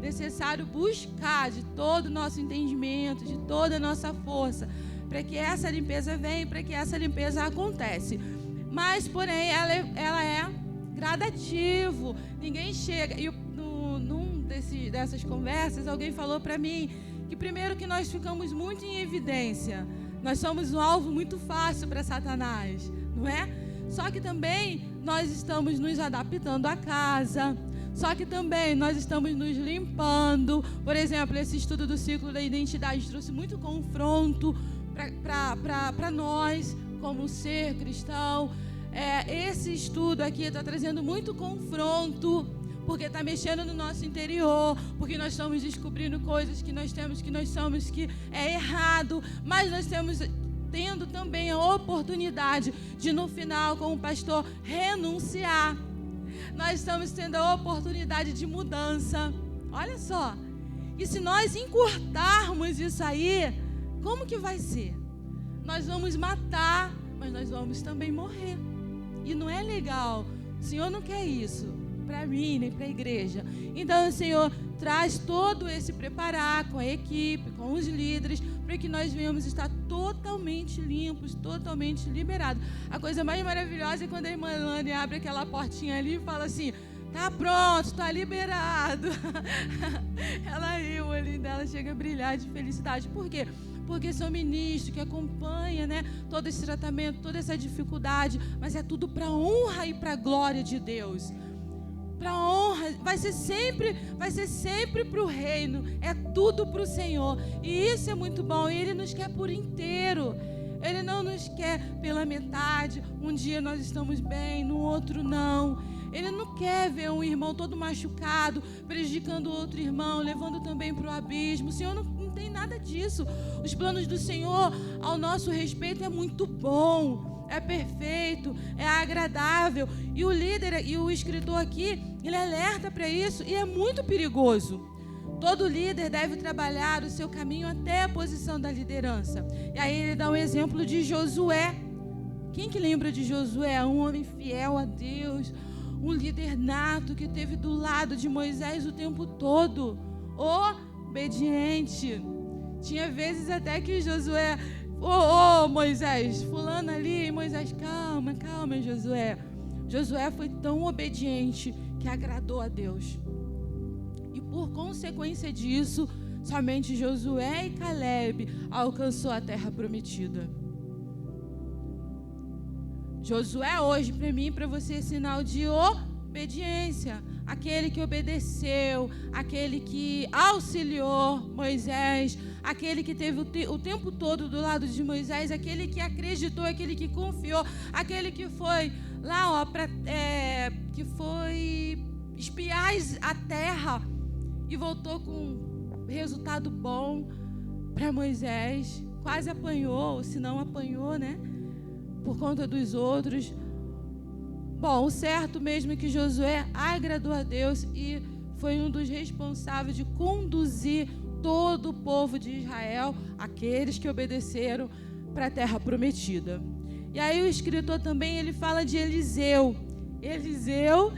necessário buscar de todo o nosso entendimento, de toda a nossa força, para que essa limpeza venha, para que essa limpeza acontece. Mas, porém, ela é gradativo. Ninguém chega. E num dessas conversas, alguém falou para mim que primeiro que nós ficamos muito em evidência. Nós somos um alvo muito fácil para Satanás, não é? Só que também nós estamos nos adaptando à casa. Só que também nós estamos nos limpando. Por exemplo, esse estudo do ciclo da identidade trouxe muito confronto para nós, como ser cristão. Esse estudo aqui está trazendo muito confronto, porque está mexendo no nosso interior, porque nós estamos descobrindo coisas que nós temos, que nós somos, que é errado, mas nós tendo também a oportunidade de, no final, como pastor, renunciar. Nós estamos tendo a oportunidade de mudança. Olha só. E se nós encurtarmos isso aí, como que vai ser? Nós vamos matar, mas nós vamos também morrer. E não é legal. O Senhor não quer isso para mim, nem para a igreja. Então o Senhor traz todo esse preparar com a equipe, com os líderes, para que nós venhamos estar totalmente limpos, totalmente liberados. A coisa mais maravilhosa é quando a irmã Elane abre aquela portinha ali e fala assim: tá pronto, tá liberado. Ela riu, o olhinho dela chega a brilhar de felicidade. Por quê? Porque sou ministro que acompanha, né, todo esse tratamento, toda essa dificuldade, mas é tudo para a honra e para a glória de Deus. Para a honra, vai ser sempre para o reino, é tudo para o Senhor. E isso é muito bom, e Ele nos quer por inteiro. Ele não nos quer pela metade, um dia nós estamos bem, no outro não. Ele não quer ver um irmão todo machucado, prejudicando outro irmão, levando também para o abismo. O Senhor não tem nada disso. Os planos do Senhor ao nosso respeito é muito bom, é perfeito, é agradável. E o líder e o escritor aqui, ele alerta para isso, e é muito perigoso. Todo líder deve trabalhar o seu caminho até a posição da liderança. E aí ele dá um exemplo de Josué. Quem que lembra de Josué? Um homem fiel a Deus, um líder nato que esteve do lado de Moisés o tempo todo, obediente. Tinha vezes até que Josué, Moisés, fulano ali, e Moisés, calma, Josué. Josué foi tão obediente que agradou a Deus. E por consequência disso, somente Josué e Caleb alcançou a terra prometida. Josué hoje, para mim e para você, é sinal de obediência. Aquele que obedeceu, aquele que auxiliou Moisés, aquele que teve o tempo todo do lado de Moisés, aquele que acreditou, aquele que confiou, aquele que foi lá, que foi espiar a terra e voltou com resultado bom para Moisés. Quase apanhou, se não apanhou, né? Por conta dos outros. Bom, o certo mesmo é que Josué agradou a Deus e foi um dos responsáveis de conduzir todo o povo de Israel, aqueles que obedeceram, para a terra prometida. E aí o escritor também, ele fala de Eliseu. Eliseu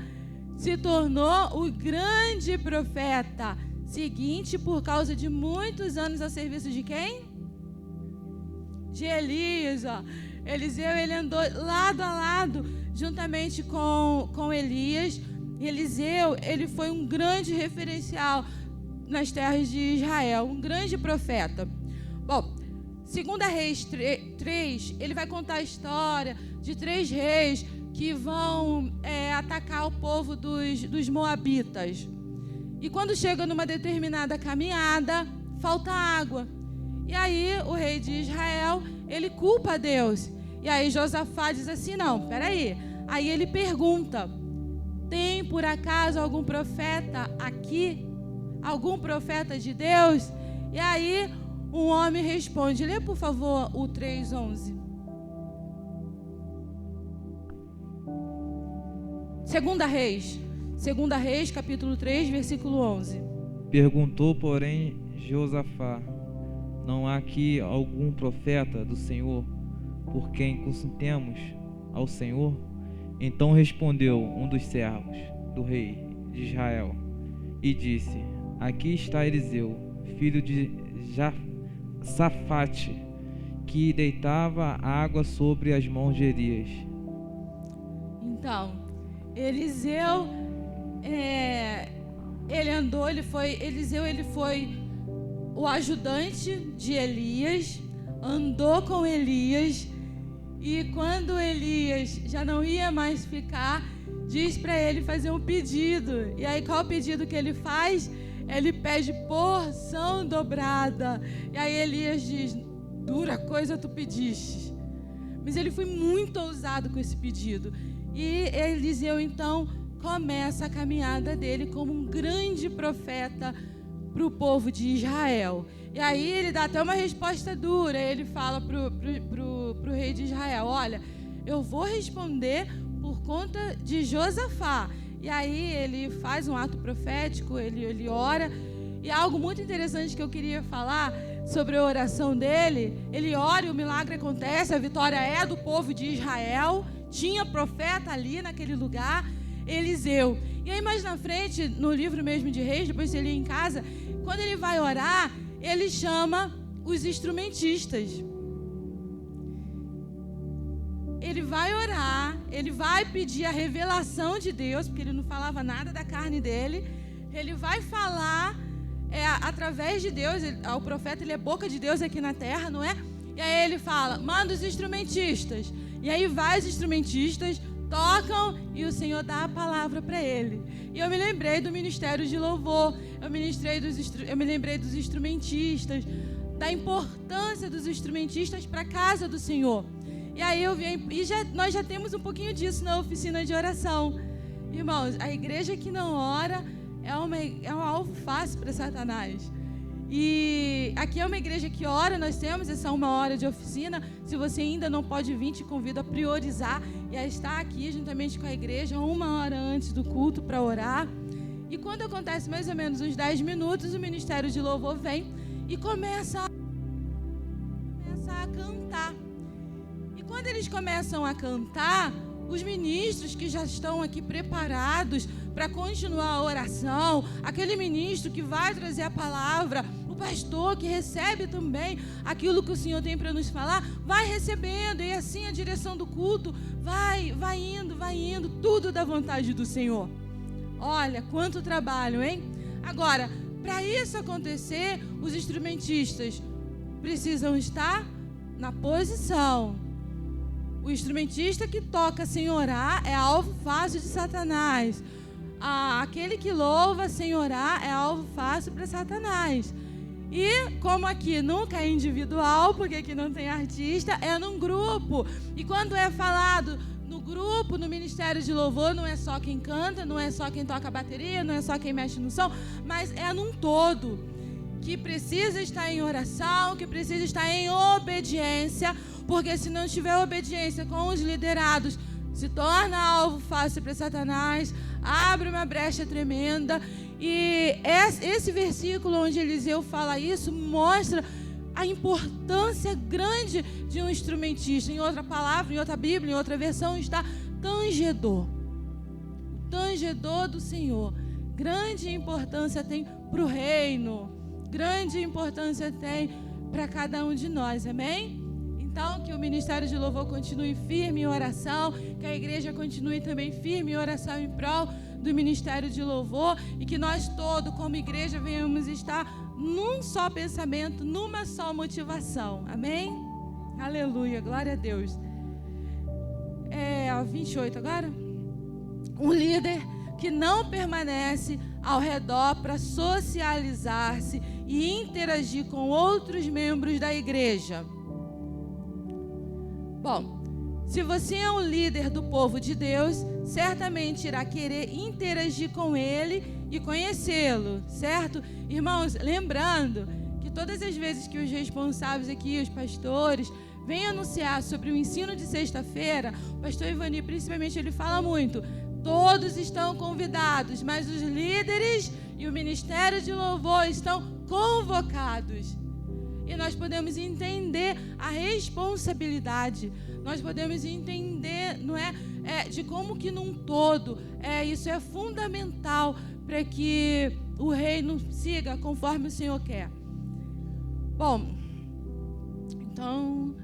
se tornou o grande profeta seguinte por causa de muitos anos a serviço de quem? De Elias, ó. Eliseu, ele andou lado a lado juntamente com Elias. Eliseu, ele foi um grande referencial nas terras de Israel, um grande profeta. Bom, 2 Reis 3, ele vai contar a história de 3 reis que vão atacar o povo dos moabitas. E quando chega numa determinada caminhada, falta água. E aí o rei de Israel, ele culpa a Deus. E aí Josafá diz assim, não, peraí. Aí ele pergunta, tem por acaso algum profeta aqui? Algum profeta de Deus? E aí um homem responde, lê por favor o 3:11. 2 Reis, capítulo 3, versículo 11. Perguntou, porém, Josafá, não há aqui algum profeta do Senhor por quem consultemos ao Senhor? Então respondeu um dos servos do rei de Israel e disse, aqui está Eliseu, filho de Safate, que deitava água sobre as mãos de Elias. Então, Eliseu, Eliseu foi o ajudante de Elias, andou com Elias, e quando Elias já não ia mais ficar, diz para ele fazer um pedido. E aí qual o pedido que ele faz? Ele pede porção dobrada. E aí Elias diz, dura coisa tu pediste. Mas ele foi muito ousado com esse pedido. E Eliseu então começa a caminhada dele como um grande profeta para o povo de Israel. E aí ele dá até uma resposta dura. Ele fala pro rei de Israel, olha, eu vou responder por conta de Josafá. E aí ele faz um ato profético, ele ora. E algo muito interessante que eu queria falar sobre a oração dele, ele ora e o milagre acontece, a vitória é do povo de Israel. Tinha profeta ali naquele lugar, Eliseu. E aí mais na frente, no livro mesmo de Reis, depois você lê em casa, quando ele vai orar, ele chama os instrumentistas. Ele vai orar, ele vai pedir a revelação de Deus, porque ele não falava nada da carne dele. Ele vai falar através de Deus. O profeta, ele é boca de Deus aqui na terra, não é? E aí ele fala, manda os instrumentistas. E aí vai os instrumentistas, tocam e o Senhor dá a palavra para ele. E eu me lembrei do ministério de louvor, eu me lembrei dos instrumentistas, da importância dos instrumentistas para a casa do Senhor. E aí nós já temos um pouquinho disso na oficina de oração. Irmãos, a igreja que não ora é um alvo fácil para Satanás. E aqui é uma igreja que ora, nós temos essa 1 hora de oficina. Se você ainda não pode vir, te convido a priorizar e a estar aqui juntamente com a igreja 1 hora antes do culto para orar. E quando acontece mais ou menos uns 10 minutos, o ministério de louvor vem e começa a cantar. E quando eles começam a cantar, os ministros que já estão aqui preparados para continuar a oração, aquele ministro que vai trazer a palavra, o pastor que recebe também aquilo que o Senhor tem para nos falar, vai recebendo, e assim a direção do culto vai indo, tudo da vontade do Senhor. Olha, quanto trabalho, hein? Agora, para isso acontecer, os instrumentistas precisam estar na posição. O instrumentista que toca sem orar é alvo fácil de Satanás. Aquele que louva sem orar é alvo fácil para Satanás. E como aqui nunca é individual, porque aqui não tem artista, é num grupo. E quando é falado no grupo, no ministério de louvor, não é só quem canta, não é só quem toca a bateria, não é só quem mexe no som, mas é num todo, que precisa estar em oração, que precisa estar em obediência, porque se não tiver obediência com os liderados, se torna alvo fácil para Satanás, abre uma brecha tremenda. E esse versículo onde Eliseu fala isso mostra a importância grande de um instrumentista. Em outra palavra, em outra Bíblia, em outra versão, está tangedor. O tangedor do Senhor. Grande importância tem para o reino. Grande importância tem para cada um de nós. Amém? Então, que o ministério de louvor continue firme em oração, que a igreja continue também firme em oração em prol do ministério de louvor, e que nós todos, como igreja, venhamos estar num só pensamento, numa só motivação. Amém? Aleluia, glória a Deus. 28 agora. Um líder que não permanece ao redor para socializar-se e interagir com outros membros da igreja. Bom, se você é um líder do povo de Deus, certamente irá querer interagir com ele e conhecê-lo, certo? Irmãos, lembrando que todas as vezes que os responsáveis aqui, os pastores, vêm anunciar sobre o ensino de sexta-feira, o pastor Ivani, principalmente, ele fala muito, todos estão convidados, mas os líderes e o ministério de louvor estão convocados. E nós podemos entender a responsabilidade, nós podemos entender, não é, de como que num todo, isso é fundamental para que o reino siga conforme o Senhor quer. Bom, então,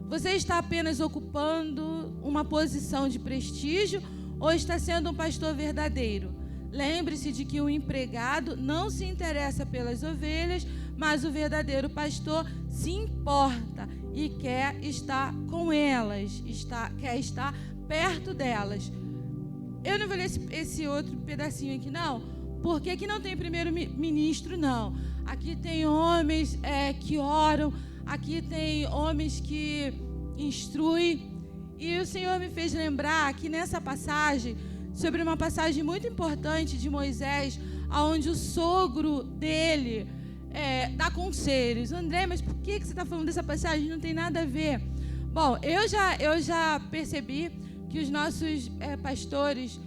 você está apenas ocupando uma posição de prestígio ou está sendo um pastor verdadeiro? Lembre-se de que o empregado não se interessa pelas ovelhas, mas o verdadeiro pastor se importa e quer estar com elas, quer estar perto delas. Eu não vou ler esse outro pedacinho aqui, não, porque aqui não tem primeiro-ministro, não. Aqui tem homens que oram, aqui tem homens que instruem. E o Senhor me fez lembrar aqui nessa passagem, sobre uma passagem muito importante de Moisés, onde o sogro dele dá conselhos. André, mas por que você está falando dessa passagem? Não tem nada a ver. Bom, eu já percebi que os nossos pastores,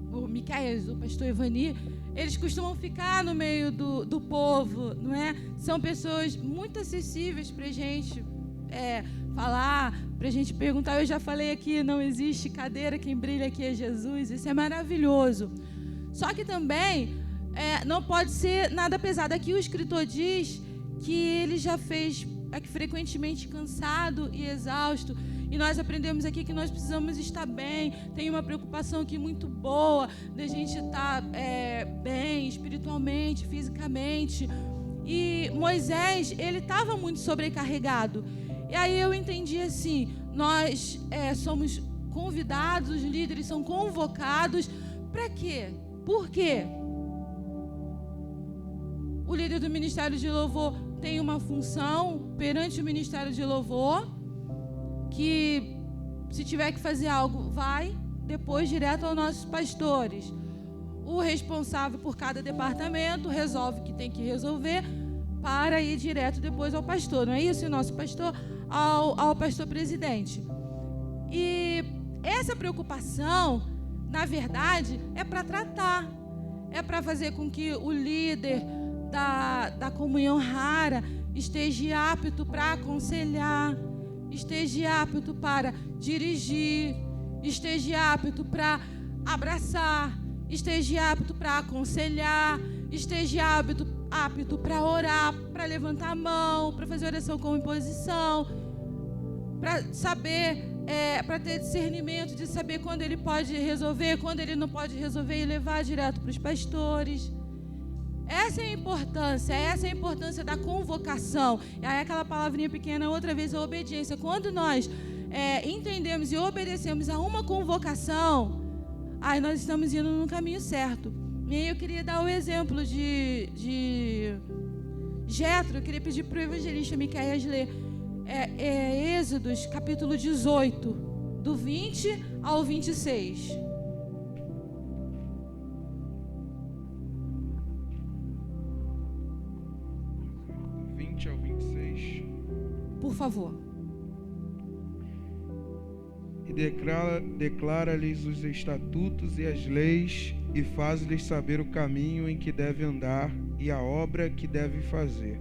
o Miqueias, o pastor Ivani, eles costumam ficar no meio do povo, não é? São pessoas muito acessíveis para a gente falar, para a gente perguntar. Eu já falei aqui, não existe cadeira, quem brilha aqui é Jesus. Isso é maravilhoso. Só que também não pode ser nada pesado. Aqui o escritor diz que ele já fez frequentemente cansado e exausto. E nós aprendemos aqui que nós precisamos estar bem. Tem uma preocupação aqui muito boa da gente estar bem espiritualmente, fisicamente. E Moisés, ele estava muito sobrecarregado. E aí eu entendi assim, nós somos convidados, os líderes são convocados. Para quê? Por quê? O líder do Ministério de Louvor tem uma função perante o Ministério de Louvor, que se tiver que fazer algo, vai depois direto aos nossos pastores. O responsável por cada departamento resolve o que tem que resolver para ir direto depois ao pastor. Não é isso? E o nosso pastor ao pastor presidente. E essa preocupação, na verdade, é para tratar, é para fazer com que o líder da comunhão rara esteja apto para aconselhar, esteja apto para dirigir, esteja apto para abraçar, esteja apto para aconselhar, esteja apto para orar, para levantar a mão, para fazer oração com imposição, para saber, para ter discernimento de saber quando ele pode resolver, quando ele não pode resolver e levar direto para os pastores. Essa é a importância da convocação. Aí aquela palavrinha pequena, outra vez, a obediência. Quando nós entendemos e obedecemos a uma convocação, aí nós estamos indo no caminho certo. E aí eu queria dar o exemplo de Jétro. Eu queria pedir para o evangelista Miqueias ler Êxodos, capítulo 18, do 20 ao 26. Ao 26. Por favor. E declara-lhes os estatutos e as leis, e faz-lhes saber o caminho em que deve andar e a obra que deve fazer.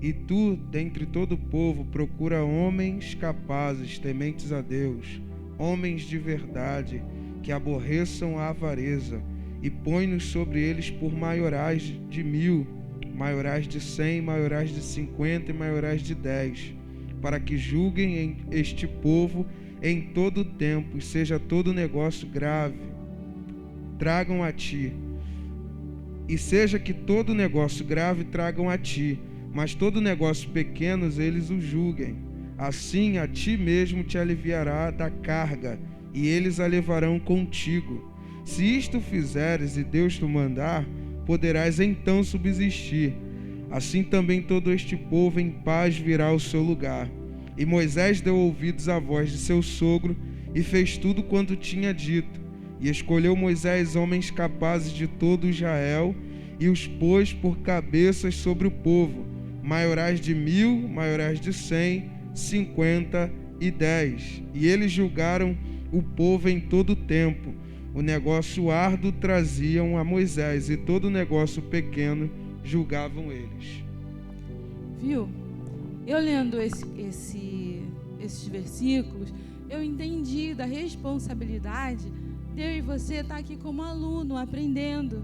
E tu, dentre todo o povo, procura homens capazes, tementes a Deus, homens de verdade, que aborreçam a avareza, e põe-nos sobre eles por maiorais de 1000, maiorais de 100, maiorais de 50 e maiorais de 10, para que julguem este povo em todo o tempo, e seja todo negócio grave, tragam a ti. E seja que todo negócio grave tragam a ti, mas todo negócio pequeno eles o julguem. Assim a ti mesmo te aliviará da carga, e eles a levarão contigo. Se isto fizeres e Deus te mandar, poderás então subsistir. Assim também todo este povo em paz virá ao seu lugar. E Moisés deu ouvidos à voz de seu sogro e fez tudo quanto tinha dito. E escolheu Moisés homens capazes de todo Israel e os pôs por cabeças sobre o povo, maiorais de 1000, maiorais de 100, 50 e 10. E eles julgaram o povo em todo o tempo. O negócio árduo traziam a Moisés, e todo negócio pequeno julgavam eles. Viu? Eu lendo esses versículos, eu entendi da responsabilidade de eu e você estar aqui como aluno, aprendendo.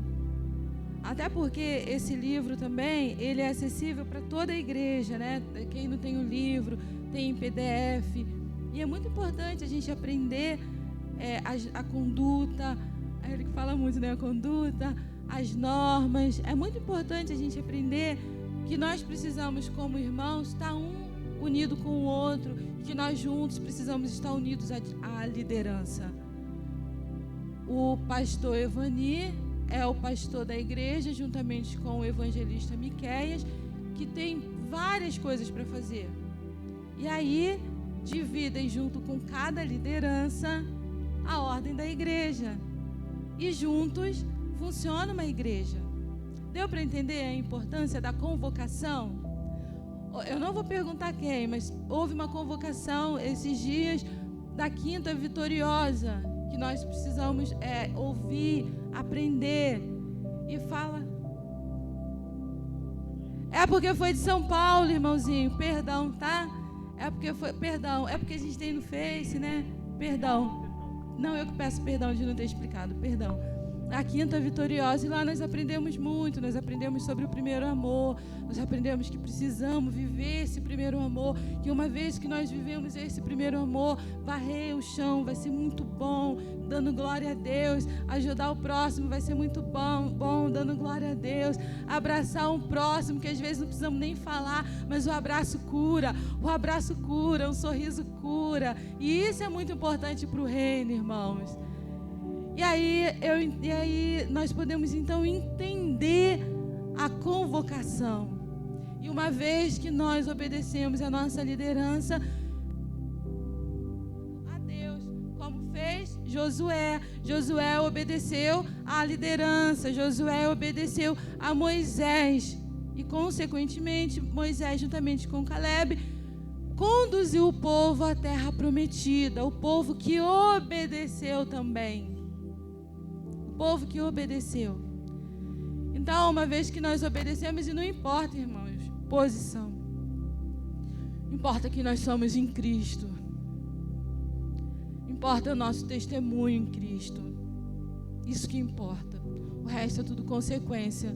Até porque esse livro também, ele é acessível para toda a igreja, né? Quem não tem o livro, tem em PDF. E é muito importante a gente aprender a conduta, ele que fala muito, né? A conduta, as normas. É muito importante a gente aprender que nós precisamos, como irmãos, estar unido com o outro, que nós juntos precisamos estar unidos à liderança. O pastor Evani é o pastor da igreja, juntamente com o evangelista Miqueias, que tem várias coisas para fazer. E aí, dividem junto com cada liderança a ordem da igreja. E juntos funciona uma igreja. Deu para entender a importância da convocação? Eu não vou perguntar quem, mas houve uma convocação esses dias da Quinta Vitoriosa, que nós precisamos ouvir, aprender. E fala... É porque foi de São Paulo, irmãozinho. Perdão, tá? É porque a gente tem no Face, né? Perdão. Não, eu que peço perdão de não ter explicado. Perdão. a Quinta Vitoriosa, e lá nós aprendemos muito, nós aprendemos sobre o primeiro amor, nós aprendemos que precisamos viver esse primeiro amor, que uma vez que nós vivemos esse primeiro amor, varrer o chão vai ser muito bom, dando glória a Deus, ajudar o próximo vai ser muito bom, dando glória a Deus, abraçar um próximo, que às vezes não precisamos nem falar, mas o abraço cura, um sorriso cura, e isso é muito importante para o reino, irmãos. E aí nós podemos então entender a convocação. E uma vez que nós obedecemos a nossa liderança a Deus, como fez Josué. Josué obedeceu à liderança, Josué obedeceu a Moisés. E, consequentemente, Moisés, juntamente com Caleb, conduziu o povo à terra prometida, o povo que obedeceu também. Povo que obedeceu. Então, uma vez que nós obedecemos, e não importa, irmãos, posição, importa que nós somos em Cristo, importa o nosso testemunho em Cristo, isso que importa, o resto é tudo consequência,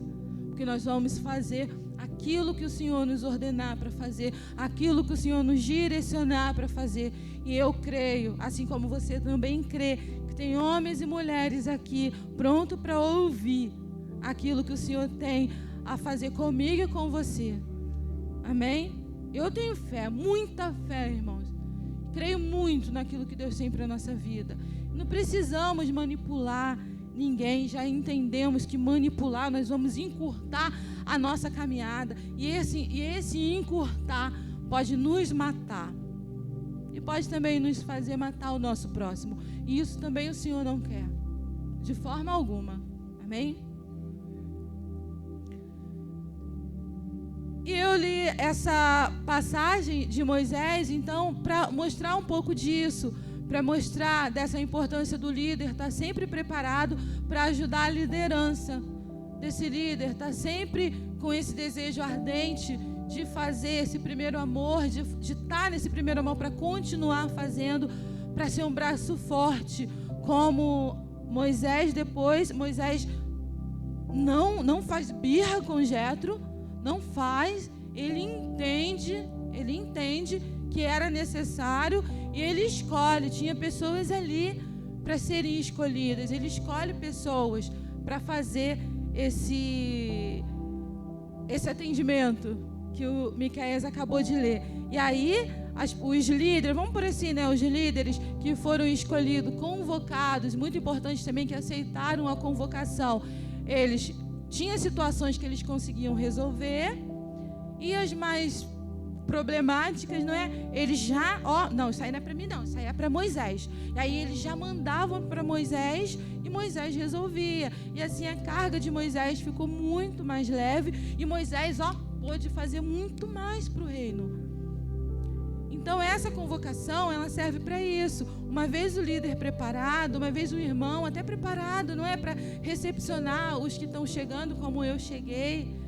porque nós vamos fazer aquilo que o Senhor nos ordenar para fazer, aquilo que o Senhor nos direcionar para fazer, e eu creio, assim como você também crê, tem homens e mulheres aqui pronto para ouvir aquilo que o Senhor tem a fazer comigo e com você. Amém? Eu tenho fé, muita fé, irmãos. Creio muito naquilo que Deus tem para a nossa vida. Não precisamos manipular ninguém, já entendemos que manipular nós vamos encurtar a nossa caminhada. E esse encurtar pode nos matar. E pode também nos fazer matar o nosso próximo. E isso também o Senhor não quer, de forma alguma. Amém? E eu li essa passagem de Moisés, então, para mostrar um pouco disso, para mostrar dessa importância do líder estar sempre preparado para ajudar a liderança desse líder, estar sempre com esse desejo ardente de fazer esse primeiro amor, de estar nesse primeiro amor para continuar fazendo, para ser um braço forte, como Moisés depois. Moisés não faz birra com Jetro, não faz, ele entende que era necessário e ele escolhe, tinha pessoas ali para serem escolhidas, ele escolhe pessoas para fazer esse atendimento que o Miqueias acabou de ler. E aí, os líderes, vamos por assim, né? Os líderes que foram escolhidos, convocados, muito importante também, que aceitaram a convocação, eles tinham situações que eles conseguiam resolver, e as mais problemáticas, não é? Eles já, não, isso aí não é para mim não, isso aí é para Moisés. E aí eles já mandavam para Moisés e Moisés resolvia. E assim a carga de Moisés ficou muito mais leve e Moisés, pôde fazer muito mais para o reino. Então essa convocação, ela serve para isso. Uma vez o líder preparado, uma vez o irmão até preparado, não é? Para recepcionar os que estão chegando como eu cheguei.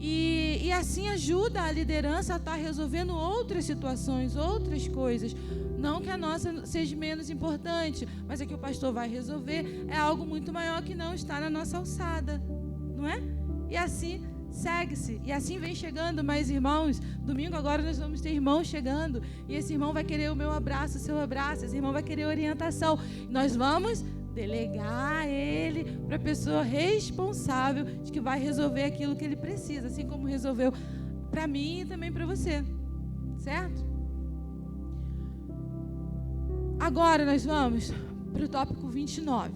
E assim ajuda a liderança a estar resolvendo outras situações, outras coisas. Não que a nossa seja menos importante, mas é que o pastor vai resolver, é algo muito maior que não está na nossa alçada, não é? E assim segue-se. E assim vem chegando mais irmãos. Domingo agora nós vamos ter irmãos chegando. E esse irmão vai querer o meu abraço, o seu abraço. Esse irmão vai querer orientação. Nós vamos delegar ele para a pessoa responsável de que vai resolver aquilo que ele precisa, assim como resolveu para mim e também para você, certo? Agora nós vamos para o tópico 29.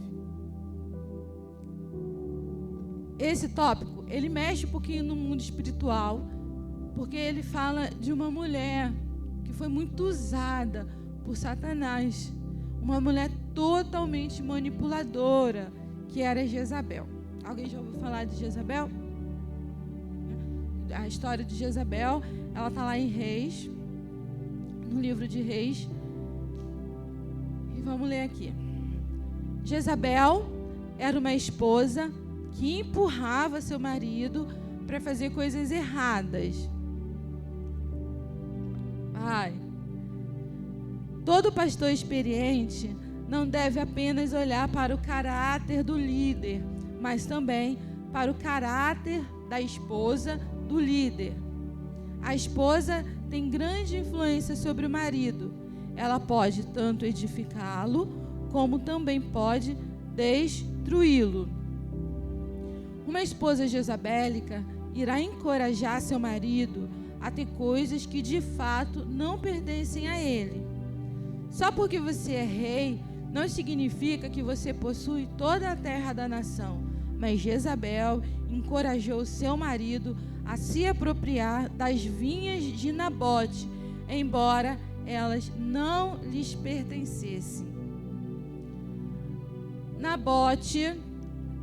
Esse tópico, ele mexe um pouquinho no mundo espiritual, porque ele fala de uma mulher que foi muito usada por Satanás, uma mulher totalmente manipuladora, que era Jezabel. Alguém já ouviu falar de Jezabel? A história de Jezabel, ela está lá em Reis, no livro de Reis. E vamos ler aqui. Jezabel era uma esposa que empurrava seu marido para fazer coisas erradas. Todo pastor experiente não deve apenas olhar para o caráter do líder, mas também para o caráter da esposa do líder. A esposa tem grande influência sobre o marido. Ela pode tanto edificá-lo, como também pode destruí-lo. Uma esposa jezabélica irá encorajar seu marido a ter coisas que de fato não pertencem a ele. Só porque você é rei, não significa que você possui toda a terra da nação. Mas Jezabel encorajou seu marido a se apropriar das vinhas de Nabote, embora elas não lhes pertencessem. Nabote,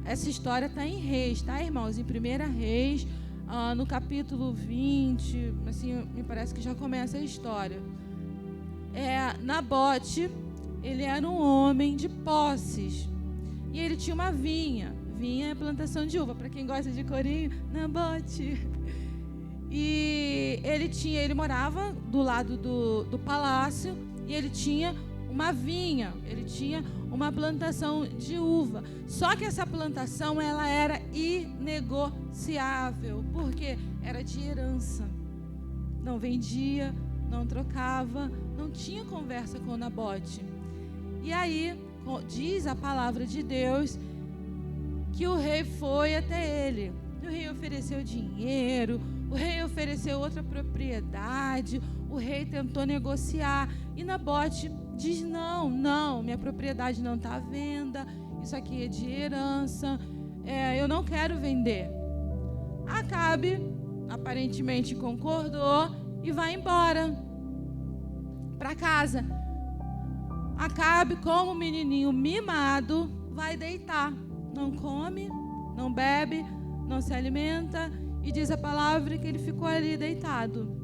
essa história está em Reis, tá, irmãos? Em 1 Reis, no capítulo 20, assim, me parece que já começa a história. Nabote, ele era um homem de posses, e ele tinha uma vinha. Vinha é plantação de uva, para quem gosta de corinho, Nabote. E ele morava do lado do palácio, e ele tinha uma vinha, ele tinha uma plantação de uva. Só que essa plantação, ela era inegociável, porque era de herança. Não vendia, não trocava, não tinha conversa com Nabote. E aí, diz a palavra de Deus que o rei foi até ele. O rei ofereceu dinheiro, o rei ofereceu outra propriedade, o rei tentou negociar. E Nabote diz, não, minha propriedade não está à venda, isso aqui é de herança, eu não quero vender. Acabe, aparentemente concordou e vai embora para casa. Acabe, como um menininho mimado, vai deitar. Não come, não bebe, não se alimenta, e diz a palavra que ele ficou ali deitado.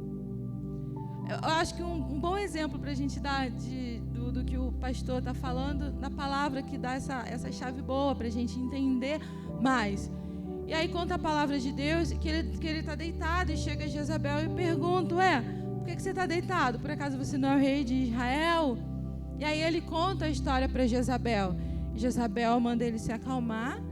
Eu acho que um bom exemplo para a gente dar do que o pastor está falando, na palavra que dá essa chave boa para a gente entender mais. E aí conta a palavra de Deus que ele está deitado, e chega Jezabel e pergunta, por que você está deitado? Por acaso você não é o rei de Israel? E aí ele conta a história para Jezabel. Jezabel manda ele se acalmar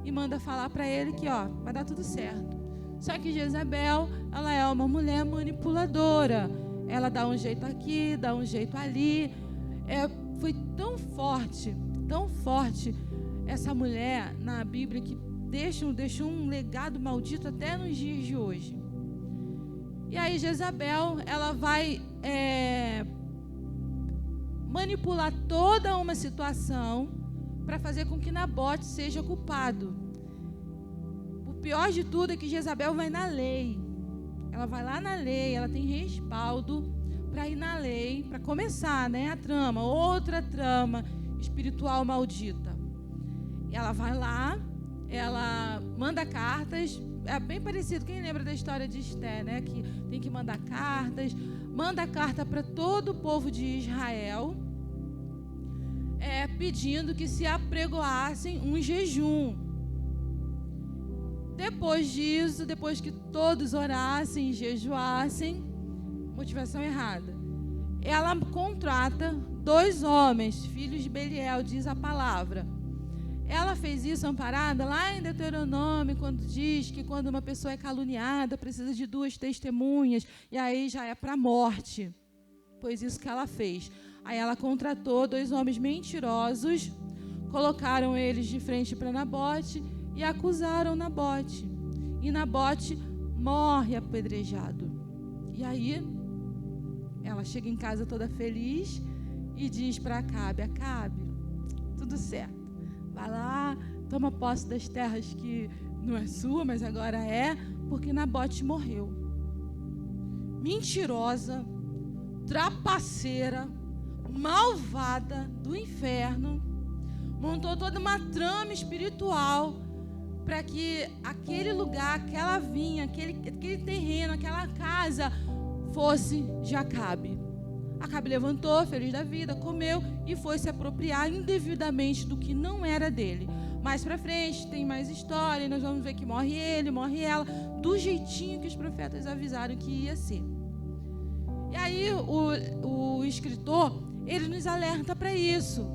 e manda falar para ele que vai dar tudo certo. Só que Jezabel, ela é uma mulher manipuladora. Ela dá um jeito aqui, dá um jeito ali. Foi tão forte essa mulher na Bíblia que deixou um legado maldito até nos dias de hoje. E aí Jezabel, ela vai manipular toda uma situação para fazer com que Nabote seja culpado. O pior de tudo é que Jezabel vai na lei. Ela vai lá na lei, ela tem respaldo para ir na lei, para começar, a trama, outra trama espiritual maldita. E ela vai lá, ela manda cartas, é bem parecido, quem lembra da história de Esté, que tem que mandar cartas, manda carta para todo o povo de Israel, pedindo que se apregoassem um jejum. Depois disso, depois que todos orassem e jejuassem, motivação errada, ela contrata 2 homens, filhos de Beliel, diz a palavra. Ela fez isso amparada lá em Deuteronômio, quando diz que quando uma pessoa é caluniada, precisa de 2 testemunhas, e aí já é para a morte. Pois isso que ela fez. Aí ela contratou 2 homens mentirosos, colocaram eles de frente para Nabote e acusaram Nabote. E Nabote morre apedrejado. E aí ela chega em casa toda feliz e diz para Acabe, tudo certo. Vai lá, toma posse das terras que não é sua, mas agora é, porque Nabote morreu. Mentirosa, trapaceira, malvada do inferno, montou toda uma trama espiritual para que aquele lugar, aquela vinha, aquele terreno, aquela casa fosse de Acabe. Acabe levantou, feliz da vida, comeu e foi se apropriar indevidamente do que não era dele. Mais para frente tem mais história e nós vamos ver que morre ele, morre ela, do jeitinho que os profetas avisaram que ia ser. E aí o escritor, ele nos alerta para isso.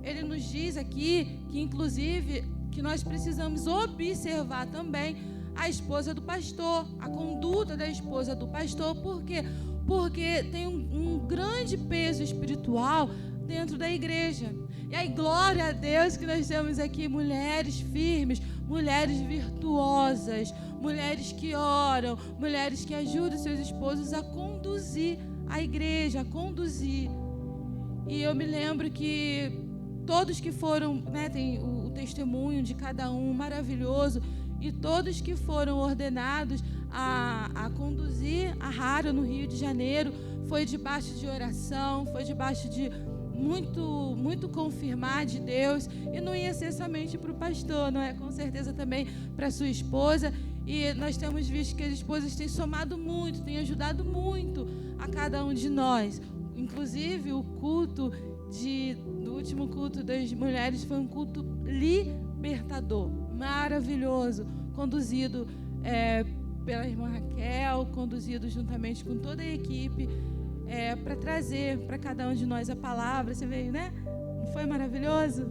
ele nos diz aqui que, inclusive, que nós precisamos observar também a esposa do pastor, a conduta da esposa do pastor. Por quê? Porque tem um grande peso espiritual dentro da igreja. E aí, glória a Deus que nós temos aqui mulheres firmes, mulheres virtuosas, mulheres que oram, mulheres que ajudam seus esposos a conduzir a igreja, a conduzir. E eu me lembro que todos que foram, né, tem o testemunho de cada um maravilhoso, e todos que foram ordenados a conduzir a Rara no Rio de Janeiro, foi debaixo de oração, foi debaixo de muito confirmar de Deus, e não ia ser somente para o pastor, não é? Com certeza também para sua esposa. E nós temos visto que as esposas têm somado muito, têm ajudado muito a cada um de nós. Inclusive o culto do último culto das mulheres foi um culto libertador, maravilhoso, conduzido pela irmã Raquel, conduzido juntamente com toda a equipe, para trazer para cada um de nós a palavra. Você veio, né? Não foi maravilhoso?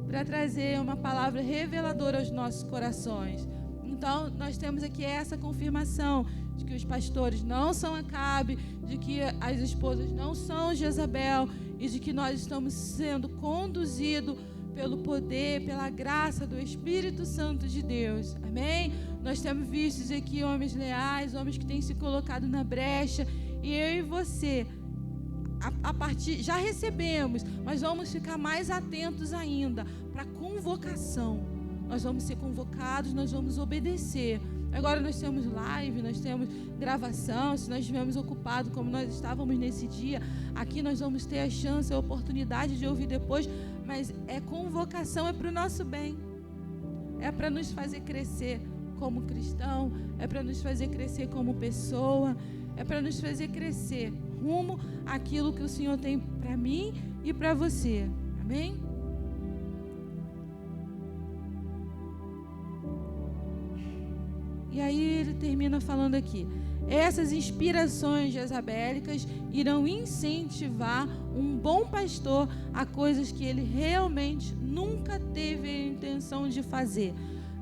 Para trazer uma palavra reveladora aos nossos corações. Então, nós temos aqui essa confirmação de que os pastores não são Acabe, de que as esposas não são Jezabel, e de que nós estamos sendo conduzidos pelo poder, pela graça do Espírito Santo de Deus. Amém? Nós temos visto aqui homens leais, homens que têm se colocado na brecha, e eu e você, a partir, já recebemos, mas vamos ficar mais atentos ainda para a convocação. Nós vamos ser convocados, nós vamos obedecer. Agora nós temos live, nós temos gravação. Se nós estivermos ocupados como nós estávamos nesse dia, aqui nós vamos ter a chance, a oportunidade de ouvir depois, mas convocação, é para o nosso bem, é para nos fazer crescer como cristão, é para nos fazer crescer como pessoa, é para nos fazer crescer rumo àquilo que o Senhor tem para mim e para você. Amém? E aí ele termina falando aqui: essas inspirações jezabélicas irão incentivar um bom pastor a coisas que ele realmente nunca teve a intenção de fazer.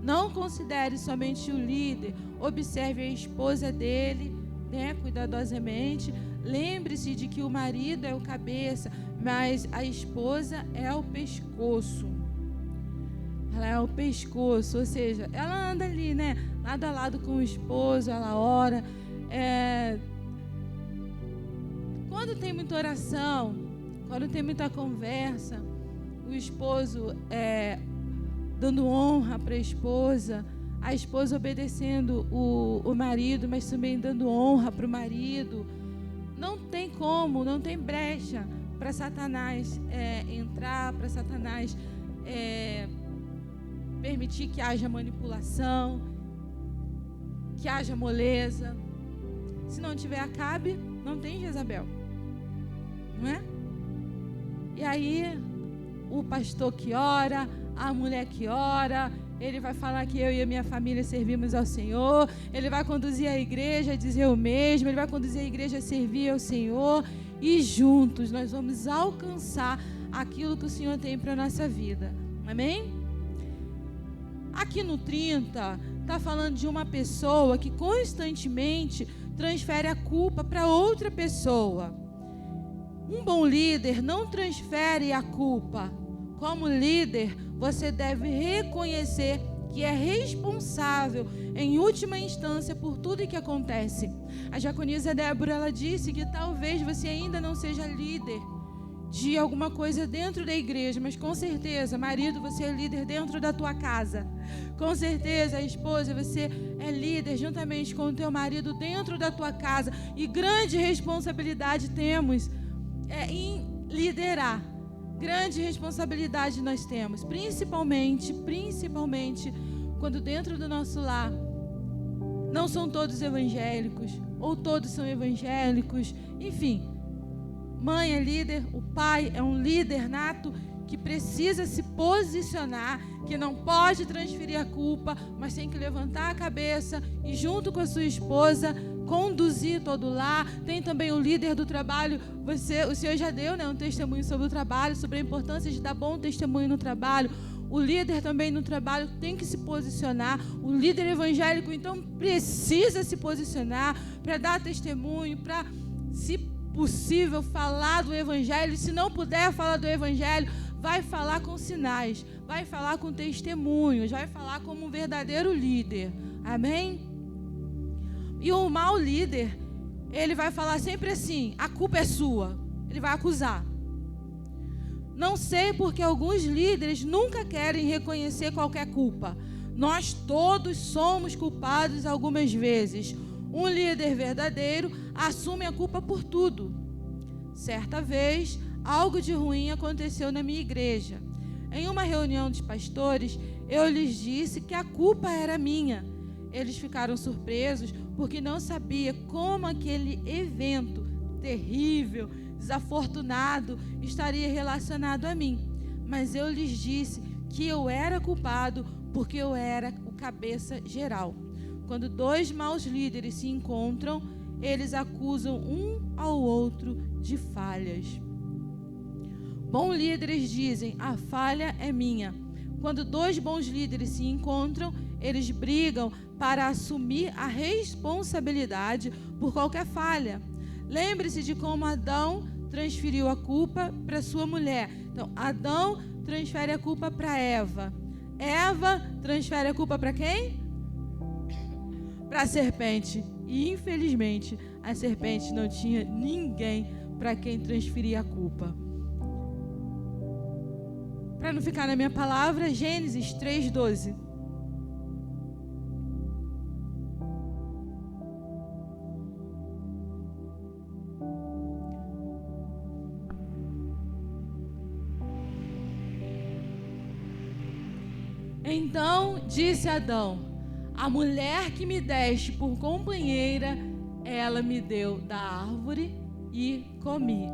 Não considere somente o líder, observe a esposa dele, né, cuidadosamente. Lembre-se de que o marido é o cabeça, mas a esposa é o pescoço. Ela é o pescoço, ou seja, ela anda ali, né, lado a lado com o esposo, ela ora. Quando tem muita oração, quando tem muita conversa, o esposo dando honra para a esposa obedecendo o marido, mas também dando honra para o marido, não tem como, não tem brecha para Satanás entrar, para Satanás permitir que haja manipulação, que haja moleza. Se não tiver Acabe, não tem Jezabel, não é? E aí o pastor que ora, a mulher que ora, ele vai falar que eu e a minha família servimos ao Senhor, ele vai conduzir a igreja a dizer o mesmo, ele vai conduzir a igreja a servir ao Senhor, e juntos nós vamos alcançar aquilo que o Senhor tem para a nossa vida. Amém? Aqui no 30, está falando de uma pessoa que constantemente transfere a culpa para outra pessoa. Um bom líder não transfere a culpa. Como líder, você deve reconhecer que é responsável, em última instância, por tudo que acontece. A diaconisa Débora, ela disse que talvez você ainda não seja líder de alguma coisa dentro da igreja, mas com certeza, marido, você é líder dentro da tua casa. Com certeza, esposa, você é líder juntamente com o teu marido dentro da tua casa. E grande responsabilidade temos em liderar. Grande responsabilidade nós temos, principalmente quando dentro do nosso lar não são todos evangélicos, ou todos são evangélicos, enfim. Mãe é líder, o pai é um líder nato que precisa se posicionar, que não pode transferir a culpa, mas tem que levantar a cabeça e junto com a sua esposa conduzir todo o lar. Tem também o líder do trabalho. O senhor já deu, né, um testemunho sobre o trabalho, sobre a importância de dar bom testemunho no trabalho. O líder também no trabalho tem que se posicionar. O líder evangélico, então, precisa se posicionar para dar testemunho, para, se possível, falar do evangelho. Se não puder falar do evangelho, vai falar com sinais, vai falar com testemunhos, vai falar como um verdadeiro líder. Amém? E o mau líder, ele vai falar sempre assim: a culpa é sua. Ele vai acusar. Não sei porque alguns líderes nunca querem reconhecer qualquer culpa. Nós todos somos culpados algumas vezes. Um líder verdadeiro assume a culpa por tudo. Certa vez, algo de ruim aconteceu na minha igreja. Em uma reunião dos pastores, eu lhes disse que a culpa era minha. Eles ficaram surpresos porque não sabia como aquele evento terrível, desafortunado, estaria relacionado a mim. Mas eu lhes disse que eu era culpado porque eu era o cabeça geral. Quando dois maus líderes se encontram, eles acusam um ao outro de falhas. Bons líderes dizem: a falha é minha. Quando dois bons líderes se encontram, eles brigam para assumir a responsabilidade por qualquer falha. Lembre-se de como Adão transferiu a culpa para sua mulher. Então, Adão transfere a culpa para Eva. Eva transfere a culpa para quem? Para a serpente. E, infelizmente, a serpente não tinha ninguém para quem transferir a culpa. Para não ficar na minha palavra, Gênesis 3:12. Então disse Adão: a mulher que me deste por companheira, ela me deu da árvore e comi.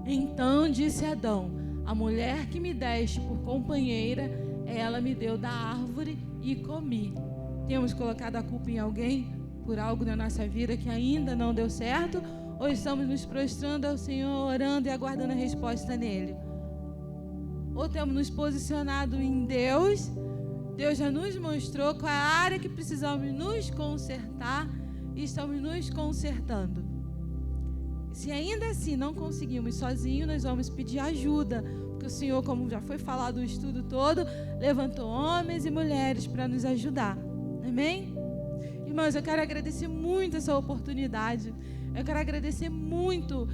Então disse Adão: a mulher que me deste por companheira, ela me deu da árvore e comi. Temos colocado a culpa em alguém por algo na nossa vida que ainda não deu certo? Ou estamos nos prostrando ao Senhor, orando e aguardando a resposta nele? Ou temos nos posicionado em Deus? Deus já nos mostrou qual é a área que precisamos nos consertar e estamos nos consertando. Se ainda assim não conseguimos sozinhos, nós vamos pedir ajuda, porque o Senhor, como já foi falado o estudo todo, levantou homens e mulheres para nos ajudar. Amém? Irmãos, eu quero agradecer muito essa oportunidade. Eu quero agradecer muito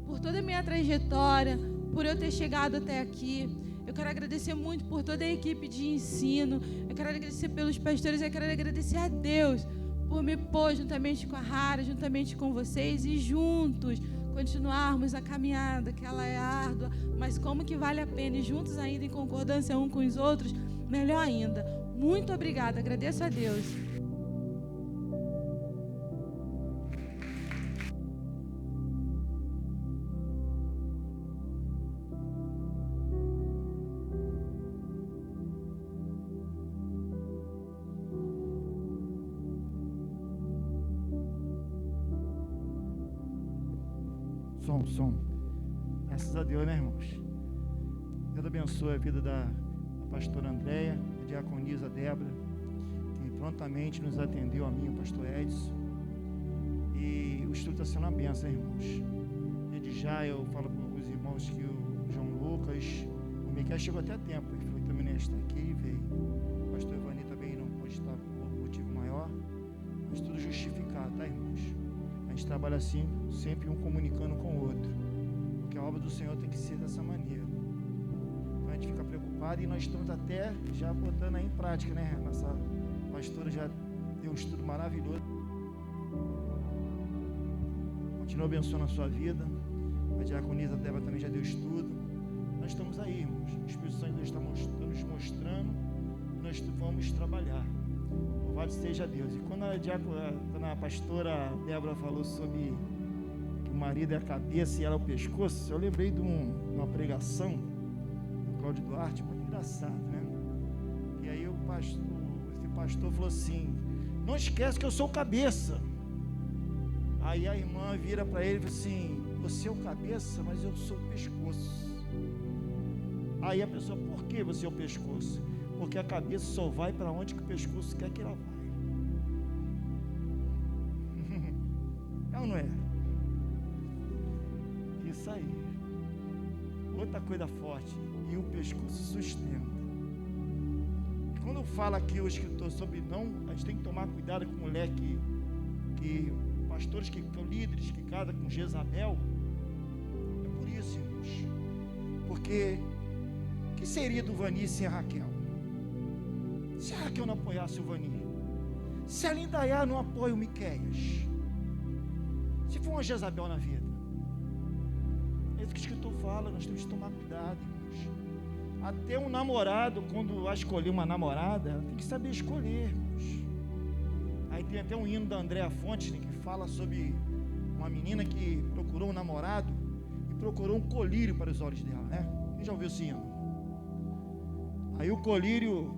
por toda a minha trajetória, por eu ter chegado até aqui. Eu quero agradecer muito por toda a equipe de ensino. Eu quero agradecer pelos pastores. Eu quero agradecer a Deus por me pôr juntamente com a Rara, juntamente com vocês, e juntos continuarmos a caminhada, que ela é árdua, mas como que vale a pena, e juntos ainda em concordância uns com os outros, melhor ainda. Muito obrigada, agradeço a Deus. Som. Graças a Deus, né, irmãos? Deus abençoe a vida da pastora Andréia, da diaconisa Débora, que prontamente nos atendeu, a mim, o pastor Edson. E o estudo está sendo uma bênção, irmãos. Desde já eu falo para os irmãos que o João Lucas, o Miquel chegou até a tempo, ele foi também nesta aqui e veio. O pastor Evani também não pôde estar por motivo maior, mas tudo justificado, tá, irmãos? A gente trabalha assim, sempre um comunicando com o outro, porque a obra do Senhor tem que ser dessa maneira. Então a gente fica preocupado e nós estamos até já botando aí em prática, né? Nossa pastora já deu um estudo maravilhoso. Continua abençoando a sua vida. A diaconisa Débora também já deu estudo. Nós estamos aí, irmãos. O Espírito Santo de Deus está nos mostrando e nós vamos trabalhar. Louvado seja Deus. E quando a pastora Débora falou sobre que o marido é a cabeça e ela é o pescoço, eu lembrei de uma pregação do Cláudio Duarte, muito engraçado, né? E aí esse pastor falou assim: não esquece que eu sou o cabeça. Aí a irmã vira para ele e fala assim: você é o cabeça, mas eu sou o pescoço. Aí a pessoa: por que você é o pescoço? Porque a cabeça só vai para onde que o pescoço quer que ela vai. É ou não é? Isso aí. Outra coisa forte. E o pescoço sustenta. Quando fala aqui o escritor sobre não, a gente tem que tomar cuidado com mulher que pastores que são líderes que casam com Jezabel. É por isso, irmãos. Porque o que seria do Vani sem a Raquel? Se a Raquel não apoiasse o Vani, se a Lindaiá não apoia o Miqueias, se for uma Jezabel na vida, é isso que o escritor fala. Nós temos que tomar cuidado, irmãos. Até um namorado, quando vai escolher uma namorada, tem que saber escolher, irmãos. Aí tem até um hino da Andréa Fontes, né, que fala sobre uma menina que procurou um namorado e procurou um colírio para os olhos dela, né? Quem já ouviu esse hino? Aí o colírio,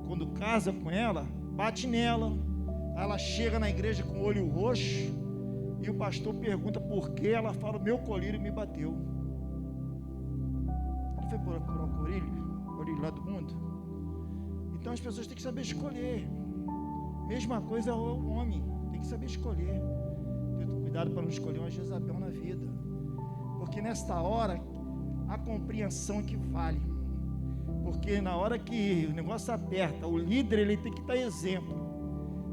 quando casa com ela, bate nela. Ela chega na igreja com o olho roxo e o pastor pergunta por quê. Ela fala: meu colírio me bateu. Não foi procurar o colírio lá do mundo? Então as pessoas têm que saber escolher. Mesma coisa é o homem, tem que saber escolher. Ter cuidado para não escolher uma Jezabel na vida, porque nesta hora a compreensão é que vale. Porque na hora que o negócio aperta, o líder ele tem que dar exemplo.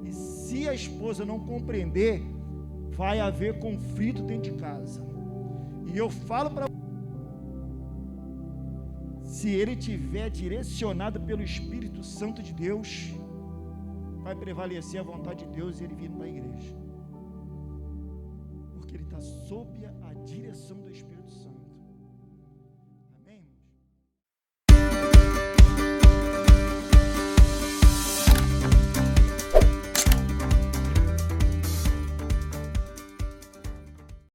E se a esposa não compreender, vai haver conflito dentro de casa. E eu falo para se ele tiver direcionado pelo Espírito Santo de Deus, vai prevalecer a vontade de Deus e ele vindo para a igreja, porque ele está sob a direção do Espírito Santo.